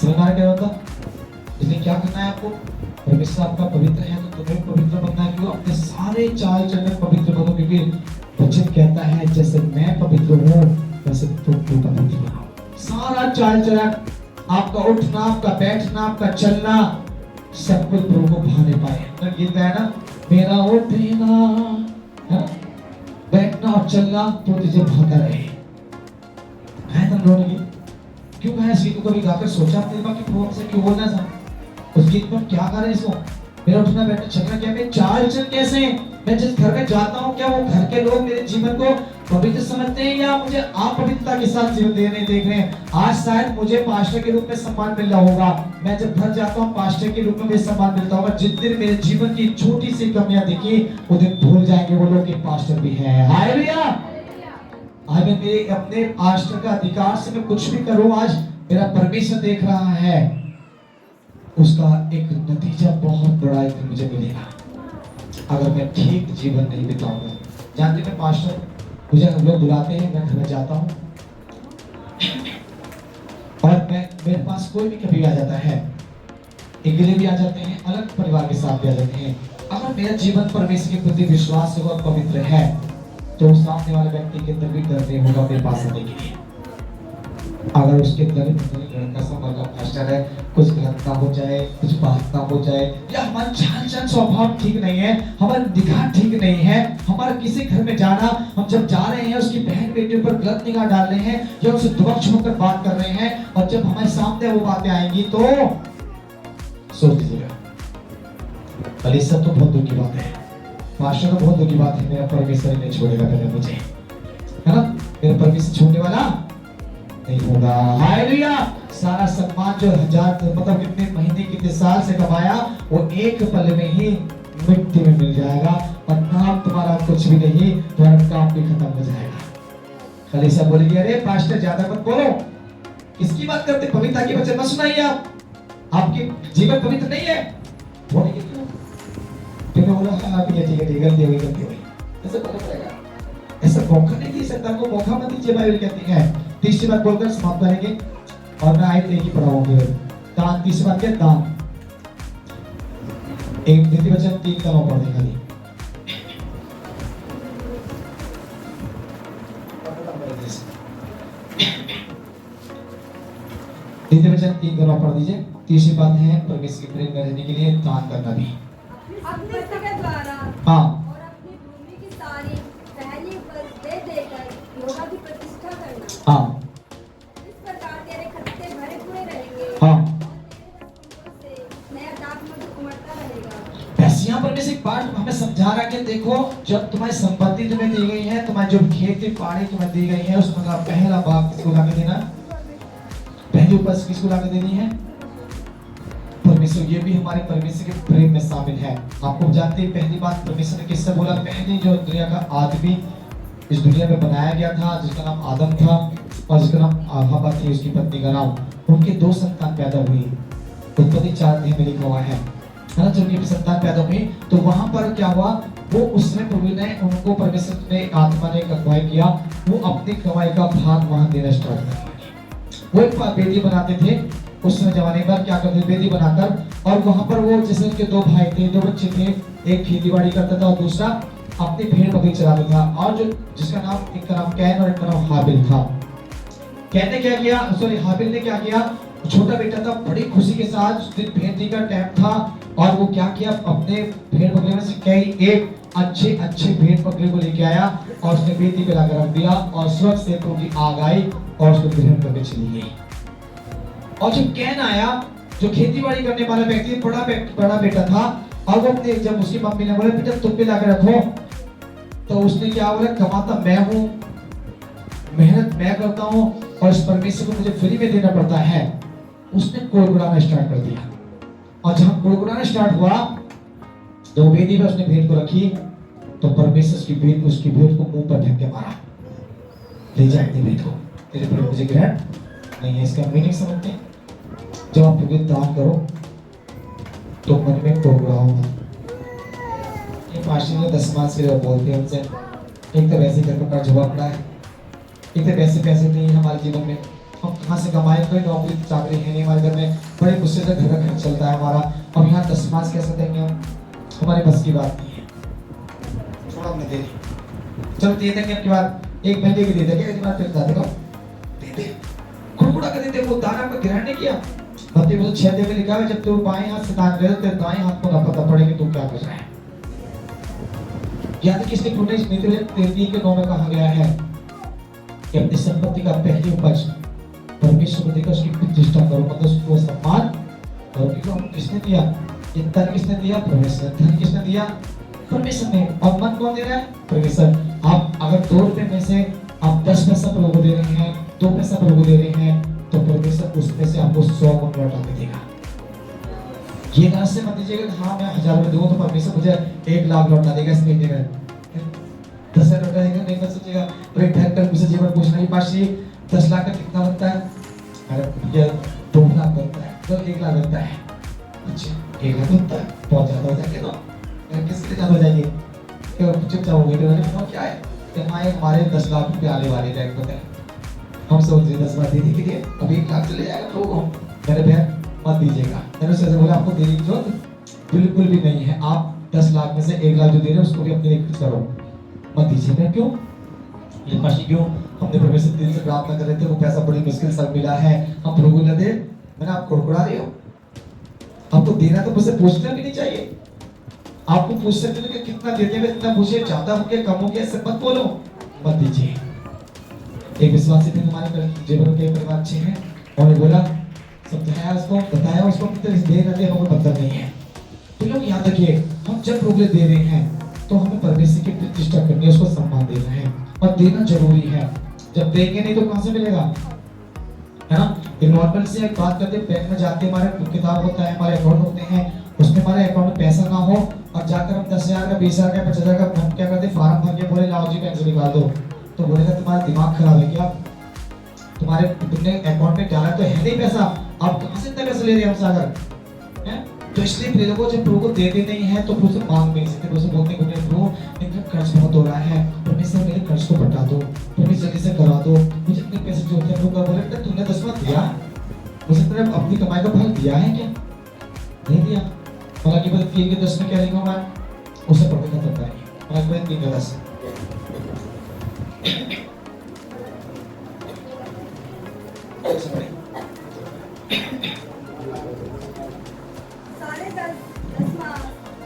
समझना क्या होता, इसलिए क्या करना है आपको, परमेश्वर आपका पवित्र है तो तुम्हें पवित्र बनना है। क्यों? अपने सारे चाल चलन पवित्र बनो, क्योंकि वचन कहता है जैसे मैं पवित्र हूँ वैसे तुम भी पवित्र बनो। सारा चाल चलन, आपका उठना, आपका बैठना, आपका चलना, सब कुछ प्रभु को भाने पाए। तो गीत है ना, मेरा उठना, है ना, बैठना और चलना तो तुझे भाता रहे। है ना लोग गीत क्यों है? इस गीत को कभी गाकर सोचा आपने कि प्रभु हमसे क्यों बोलना था? उस गीत में क्या कर रहे हैं इसको? मेरा उठना बैठना चलना क्या, मैं चाल चल कैसे, मैं जिस घर में जाता हूँ क्या वो घर के लोग मेरे जीवन को पवित्र समझते हैं या मुझे अपवित्रता के साथ जीवन देख रहे हैं? आज शायद मुझे पास्टर के रूप में सम्मान मिल रहा होगा, मैं जब घर जाता हूँ पास्टर के रूप में भी सम्मान मिलता होगा। जिस दिन मेरे जीवन की छोटी सी कमियां देखी वो दिन भूल जाएंगे वो लोग कि पास्टर भी है। हालेलुया। आज मैं मेरे अपने पास्टर का अधिकार से मैं कुछ भी करूँ, आज मेरा परमेश्वर देख रहा है, उसका एक नतीजा बहुत बड़ा एक मुझे मिलेगा अगर मैं ठीक जीवन नहीं बिताऊंगा। जानते हैं पास्टर मुझे हम लोग बुलाते हैं, मैं घर में जाता हूँ और मैं मेरे पास कोई भी कभी आ जाता है, अकेले भी आ जाते हैं, अलग परिवार के साथ भी आ जाते हैं। अगर मेरा जीवन परमेश्वर के प्रति विश्वास और पवित्र है तो सामने वाले व्यक्ति के अंदर भी डर नहीं होगा मेरे पास आने के लिए। अगर उसके अंदर लड़का सा पास्टर है, कुछ गलत ना हो जाए, कुछ बात ना हो जाए, या हमारा चाल चलन स्वभाव ठीक नहीं है, हमारा निगाह ठीक नहीं है, हमारा किसी घर में जाना, हम जब जा रहे हैं उसकी बहन बेटियों पर गलत निगाह डाल रहे हैं या उनसे दुर्वक्ष होकर बात कर रहे हैं, और जब हमारे सामने वो बातें आएंगी तो सोच लीजिएगा भले सब तो बहुत दुख की बात है, पास्टर तो बहुत दुख की बात है, मेरा परमेश्वर नहीं छोड़ेगा पहले मुझे, है ना, मेरा परमेश्वर छोड़ने वाला नहीं होगा। हालेलुया। सारा सम्मान जो हजार मतलब कितने महीने कितने साल से कमाया वो एक पल में ही मिट्टी में मिल जाएगा, और नाम तुम्हारा कुछ भी नहीं, तुम्हारा काम भी खत्म हो जाएगा। खलीसा बोलेगी अरे पास्टर ज्यादा मत बोलो, किसकी बात करते, पवित्रता की वचन मत सुनाइए, आप आपकी जीवन पवित्र नहीं है। बोलेगी क्यों? फिर बोला हाँ ठीक है गलती हो गई, ऐसा बोलना पड़ेगा, ऐसा मौका नहीं दे सकता, को मौका मत दीजिए। बाइबल कहती है। तीसरी बात बोलकर समाप्त करेंगे और मैं आयत एक ही पढ़ाऊंगी। दान, तीसरी बात क्या, दान। एक नीति वचन 3 का 9 पढ़ने खाली। नीति वचन 3 का 9 पढ़ दीजिए। तीसरी बात है परमेश्वर के प्रेम में रहने के लिए दान करना भी अपने सगे द्वारा हाँ और अपनी भूमि की सारी पहली उपज दे देकर यहोवा की प्रतिष्ठा करना। हाँ इस प्रकार तेरे खत्ते भरे हुए रहेंगे हाँ। और तेरे रसों से नया दाखमधु उमड़ता रहेगा। बस यहाँ पर एक बात हमें समझा रहा है कि देखो जब तुम्हारी संपत्ति तुम्हें दी गई है, तुम्हारी जो खेती बाड़ी तुम्हें दी गई है, उसमें का पहला भाग किसको लाके देना, पहली उपज किसको लाके देनी है, परमेश्वर। ये भी हमारे परमेश्वर के प्रेम में शामिल है। आपको जानते हैं पहली बात परमेश्वर ने किससे बोला, पहले जो दुनिया का आदमी इस दुनिया में बनाया गया था जिसका नाम आदम था और जिसका नाम हवा थी उसकी पत्नी का नाम, उनके 2 संतान पैदा हुई। उत्पत्ति 4 में लिखा हुआ है ना, जब उनकी संतान पैदा हुई तो वहां पर क्या हुआ, वो उसमें प्रभु ने उनको परमेश्वर ने आत्मा ने अगुवाई किया, वो अपनी कमाई का भाग वहां देना स्टार्ट कर दिया। वो एक बेदी बनाते थे उस समय जमाने पर, क्या करते बेदी बनाकर, और वहां पर वो जैसे उनके 2 भाई थे, 2 बच्चे थे, एक खेती बाड़ी करता था और दूसरा अपनी भेड़ बकरी चलाता था, और जो जिसका नाम एक का नाम कैन और एक का नाम हाबिल था। कहने क्या किया, सॉरी हाबिल ने क्या किया, छोटा बेटा था, बड़ी खुशी के साथ उस दिन भेंट का टाइम था और वो क्या किया, अपने भेड़ बकरे में से कई एक अच्छे अच्छे भेड़ बकरे को लेके आया और उसने वेदी पे लाकर रख दिया और स्वर्ग से प्रभु की आग आई और उसको ग्रहण करके चली गई। और जब कैन आया, जो खेती बाड़ी करने वाला व्यक्ति, बड़ा बेटा था, और वो अपने जब उसकी मम्मी ने बोला बेटा तुम भी लाकर रखो, तो उसने क्या बोला, कमाता मैं हूँ, मेहनत मैं करता हूँ और इस परमेश्वर को मुझे फ्री में देना पड़ता है। उसने कुड़कुड़ाना स्टार्ट कर दिया और जब कुड़कुड़ाना स्टार्ट हुआ तो वेदी पे उसने भेंट को रखी तो परमेश्वर की भेंट उसकी भेंट को मुंह पर ढक के मारा, ले जा अपनी भेंट को, तेरे पर मुझे ग्रहण नहीं है। इसका मीनिंग समझते हैं? जब आप प्रभु दान करो तो मन में कुड़कुड़ाओ मत। ये पास्टर ने 10 मास के लिए बोलते हैं उनसे, एक तो वैसे घर का जवाब पड़ा है, एक तो पैसे नहीं है हमारे जीवन में, हम कहाँ से कमाए, कोई नौकरी चाकरी है नहीं हमारे घर में, बड़े गुस्से से घर का खर्च चलता है हमारा, अब यहाँ 10 मास कैसे देंगे हम, हमारे बस की बात नहीं है, थोड़ा हमने दे दी, चलो दे देंगे आपकी बात, एक महीने की दे देंगे, एक बार फिर दादे को दे दे, कुड़कुड़ा कर देते, वो दान आपका ग्रहण नहीं किया। मत्ती 6 में लिखा है जब तू बाएं हाथ से दान करे तेरे दाएं हाथ को ना पता पड़े कि तू क्या कर रहा है। याद है किसने पुणे नीति 3:9 में कहा गया है कि अपनी संपत्ति का पहली उपज परमेश्वर को देकर उसकी प्रतिष्ठा करो, मतलब उसको सम्मान करो, क्योंकि किसने दिया, ये धन किसने दिया, परमेश्वर। धन किसने दिया, परमेश्वर ने। और मन कौन दे रहा है, परमेश्वर। आप अगर 2 रुपए में से आप 10 पैसा प्रभु को दे रहे हैं, 2 पैसा प्रभु को दे रहे हैं, तो परमेश्वर उसमें से आपको 100 गुना लौटा के देगा। ये ना से मत दीजिएगा हाँ मैं 1000 रुपए दूं तो परमेश्वर मुझे 1 लाख लौटा देगा इस महीने में, 10,000 लौटा देगा, नहीं मत सोचिएगा। और एक डायरेक्टर मुझे जीवन पूछना ही पाशी 10 लाख का कितना बनता है, अरे ये 2 लाख बनता है, तो 1 लाख बनता है, अच्छा 1 लाख बनता है, बहुत ज्यादा हो जाएगा ना, किसके ज्यादा हो जाएगी, क्यों चुपचाप हो गए, तो क्या है कि हमारे 10 लाख रुपए आने वाले हैं, पता है हम सोच रहे 10 बार देने के लिए, अब 1 लाख चले जाएगा लोगों, मेरे बहन मत दीजिएगा। मैंने उससे बोला आपको देने की जरूरत बिल्कुल भी नहीं है, आप 10 लाख में से 1 लाख जो दे रहे हैं उसको भी अपने लिए खर्च करो, मत दीजिएगा। क्यों ये पाशी, क्यों हमने परमेश्वर दिल से प्रार्थना कर रहे थे, वो पैसा बड़ी मुश्किल से मिला है, हम प्रभु को न दे, मैंने आप कुड़कुड़ा रहे हो, आपको देना तो मुझसे पूछना भी नहीं चाहिए, आपको पूछ सकते थे कि कितना देते हैं, इतना पूछिए, ज्यादा हो गया कम हो गया, ऐसे मत बोलो, मत दीजिए। एक विश्वासी थे हमारे जीवन के परिवार अच्छे हैं, उन्होंने बोला समझाया उसको, बताया उसको कि दे न दे हमें मतलब नहीं है। तो लोग याद रखिए, हम जब रुपये दे रहे हैं तो हमें परमेश्वर की प्रतिष्ठा करनी है, उसको सम्मान देना है और देना जरूरी है। जब देंगे नहीं तो कहां से मिलेगा, है ना। एक नॉर्मल से एक बात करते, बैंक में जाते हमारे किताब होता है, हमारे अकाउंट होते हैं, उसमें हमारे अकाउंट में पैसा ना हो और जाकर हम 10,000 का 20,000 का 50,000 का हम क्या करते, फार्म भर के बोले लाओ जी बैंक से निकाल दो, तो बोलेगा तुम्हारा दिमाग खराब है क्या, तुम्हारे तुमने अकाउंट में डाला तो है नहीं पैसा, आप कहां से इतना पैसा ले रहे हैं हमसे अगर, हैं। तो इसलिए प्रिय लोगों, जब प्रभु को देते नहीं है तो प्रभु से मांग नहीं सकते, प्रभु से बोलते हैं प्रभु मेरा कर्ज बहुत हो रहा है, परमेश्वर मेरे कर्ज को बता दो, परमेश्वर जल्दी से करा दो, मुझे इतने पैसे जो होते हैं प्रभु का बोले बेटा तुमने 10वां दिया, मुझे तेरे अपनी कमाई का फल दिया है क्या, नहीं दिया। हालांकि बस 3 के 10 में क्या लिखा हुआ है उसे पढ़ के खत्म करेंगे, हालांकि 3 के 10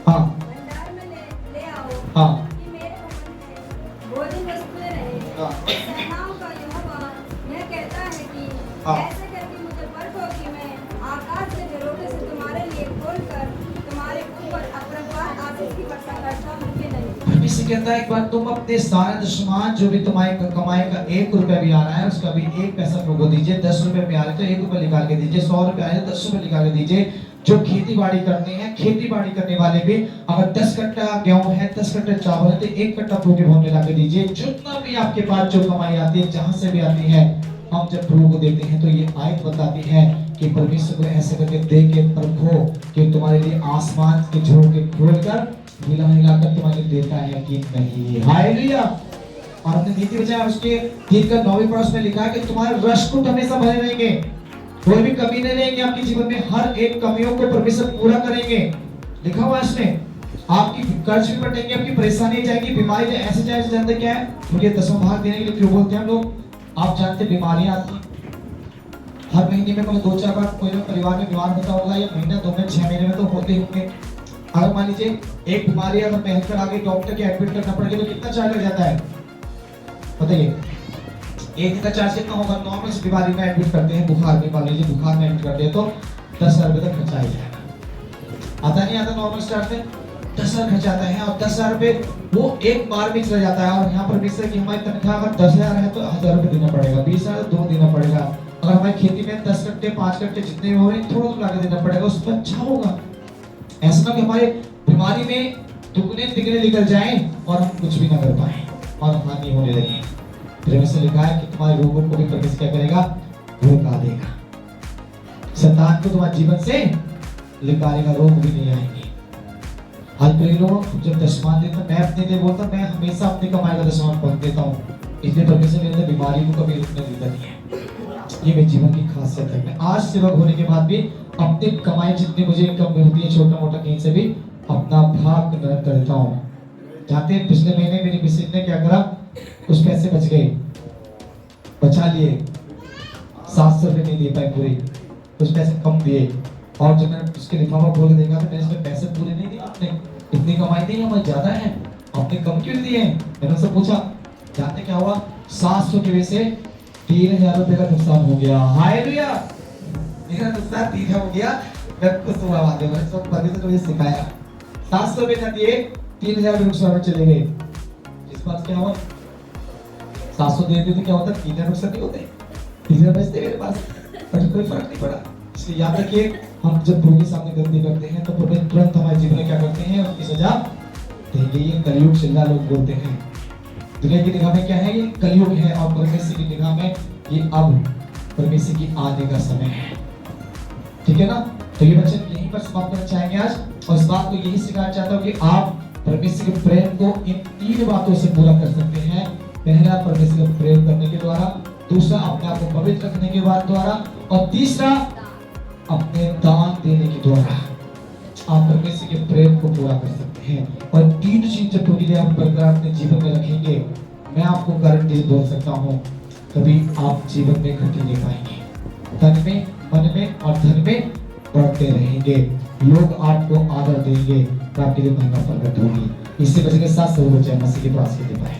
हाँ भंडार में ले आओ हाँ कि मेरे भवन में भोजन वस्तुएं रहे। हाँ। सेनाओं का यहोवा यह कहता है कि हाँ। ऐसे करके मुझे परखो कि मैं आकाश के झरोखे से तुम्हारे लिए खोलकर तुम्हारे ऊपर अपरंपार आशीष की वर्षा करता हूं कि नहीं। परमेश्वर कहता है एक बार तुम अपने सारे दशमांश जो भी तुम्हारी कमाई का 1 रुपया भी आ रहा है उसका भी 1 पैसा प्रभु को दीजिए। 10 रुपए में आ रहे तो 1 रुपया निकाल के दीजिए, 100 रुपए आए तो 10 रुपए निकाल के दीजिए। जो खेती बाड़ी करते हैं, खेती बाड़ी करने वाले भी अगर 10 कट्टा गेहूं है, 10 कट्टा चावल है तो 1 कट्टा प्रभु के भवन में लाके दीजिए। जितना भी आपके पास जो कमाई आती है, जहां से भी आती है, हम जब प्रभु को देते हैं तो ये आयत बताती है कि परमेश्वर को ऐसे करके दे के परखो कि तुम्हारे लिए आसमान के झरोखे खोलकर हिला हिलाकर तुम्हारे देता है कि नहीं। हालेलुया। और अपने नीति वचन उसके 3 का 9वें पढ़ में लिखा है कि तुम्हारे रश्क हमेशा भरे रहेंगे, कोई भी कमी नहीं रहेगी आपके जीवन में, हर एक कमियों को परमेश्वर पूरा करेंगे। लिखा हुआ है इसमें, आपकी कर्ज भी बटेंगे, आपकी परेशानी जाएगी, बीमारी ऐसे जाए जानते क्या है, मुझे 10वां भाग देने के लिए क्यों बोलते हैं हम लोग, आप जानते बीमारियां आती हर महीने में मतलब 2-4 बार कोई परिवार में बीमार होता होगा, या महीना 2 महीने 6 महीने में तो होते होंगे। अगर मान लीजिए एक बीमारी अगर पहनकर आगे डॉक्टर के एडमिट करना पड़ गया तो कितना चार्ज लग जाता है बताइए? एक का चार्ज कितना होगा? नॉर्मल से बीमारी में एडमिट करते हैं, बुखार में मान लीजिए बुखार में एडमिट करते हैं तो 10,000 रुपये तक खर्चा आ जाएगा। आता नहीं आता नॉर्मल स्टार्ट में 10,000 खर्च आता है, और 10,000 रुपये वो एक बार में चला जाता है। और यहाँ पर मिश्र की हमारी तनख्वाह अगर 10,000 है तो 1,000 रुपये देना पड़ेगा, 20,000 2 देना पड़ेगा। अगर हमारी खेती में 10 कट्टे 5 कट्टे जितने भी हो रहे हैं थोड़ा तो लाके देना पड़ेगा, उसमें अच्छा होगा। ऐसा ना कि हमारे बीमारी में दुगने तिगने निकल जाएं और हम कुछ भी ना कर पाए और हानि होने लगे। फिर में से लिखा है कि तुम्हारे रोगों को भी परमेश्वर क्या करेगा? रोका देगा। शैतान को तुम्हारे जीवन से निकालेगा, रोग भी नहीं आएंगे। आज कई लोग जब दशमान देते हैं, मैं अपने लिए बोलता मैं हमेशा अपनी कमाई का दशमान पहुंच देता हूँ, इसलिए परमेश्वर मेरे अंदर बीमारी को कभी रुकने देता नहीं है। ये मेरी जीवन की खासियत है। मैं आज सेवक होने के बाद भी अपनी कमाई जितनी मुझे इनकम मिलती है छोटा मोटा कहीं से भी अपना भाग निरंतर करता हूँ। जानते हैं पिछले महीने मेरी मिसेज ने क्या करा? कुछ पैसे बच गए, बचा लिए, 700 रुपये नहीं दे पाए पूरे, कुछ पैसे कम दिए। और जब मैंने उसके लिफाफा खोल के देखा तो मैंने इसमें पैसे पूरे नहीं दिए। आपने इतनी कमाई नहीं हमारी ज्यादा है, आपने कम क्यों दिए? मैंने उससे पूछा। जानते क्या हुआ? 700 की वजह से 3,000 रुपये का नुकसान हो गया। हालेलुया, मेरा नुकसान 3,000 हो गया। मैं खुश हुआ, वादे मैंने सब बंदे तो मुझे सिखाया। 700 रुपये ना दिए, 3,000 रुपये नुकसान में चले गए। इस बात क्या हुआ? 700 दे देते क्या होता? 3,000 नुकसान नहीं होते, 3,000 बचते मेरे पास, पर कोई फर्क नहीं पड़ा। इसलिए याद रखिए, हम जब प्रभु के सामने गलती करते हैं तो प्रभु तुरंत हमारे जीवन में क्या करते हैं? उसकी सजा देंगे। ये कलयुग चिल्ला लोग बोलते हैं। दुनिया की निगाह में क्या है? ये कलयुग है, और परमेश्वर की निगाह में ये अब परमेश्वर की आने का समय है। ठीक है ना? तो ये वचन यहीं पर समाप्त करना चाहेंगे आज, और इस बात को यही सिखाना चाहता हूँ कि आप परमेश्वर के प्रेम को इन 3 बातों से पूरा कर सकते हैं। पहला, परमेश्वर का प्रेम करने के द्वारा, दूसरा, अपने आप को पवित्र रखने के द्वारा, और तीसरा, अपने दान देने के द्वारा आप परमेश्वर के प्रेम को पूरा कर सकते हैं। और 3 चीज जब पूरी आप बरकरार अपने जीवन में रखेंगे, मैं आपको गारंटी बोल सकता हूँ कभी आप जीवन में घटी नहीं पाएंगे। तन में, मन में और धन में बढ़ते रहेंगे। लोग आपको आदर देंगे, आपके लिए महिमा प्रकट होगी। इससे बचने के साथ सब बच्चे मसीह के पास के लिए पाए।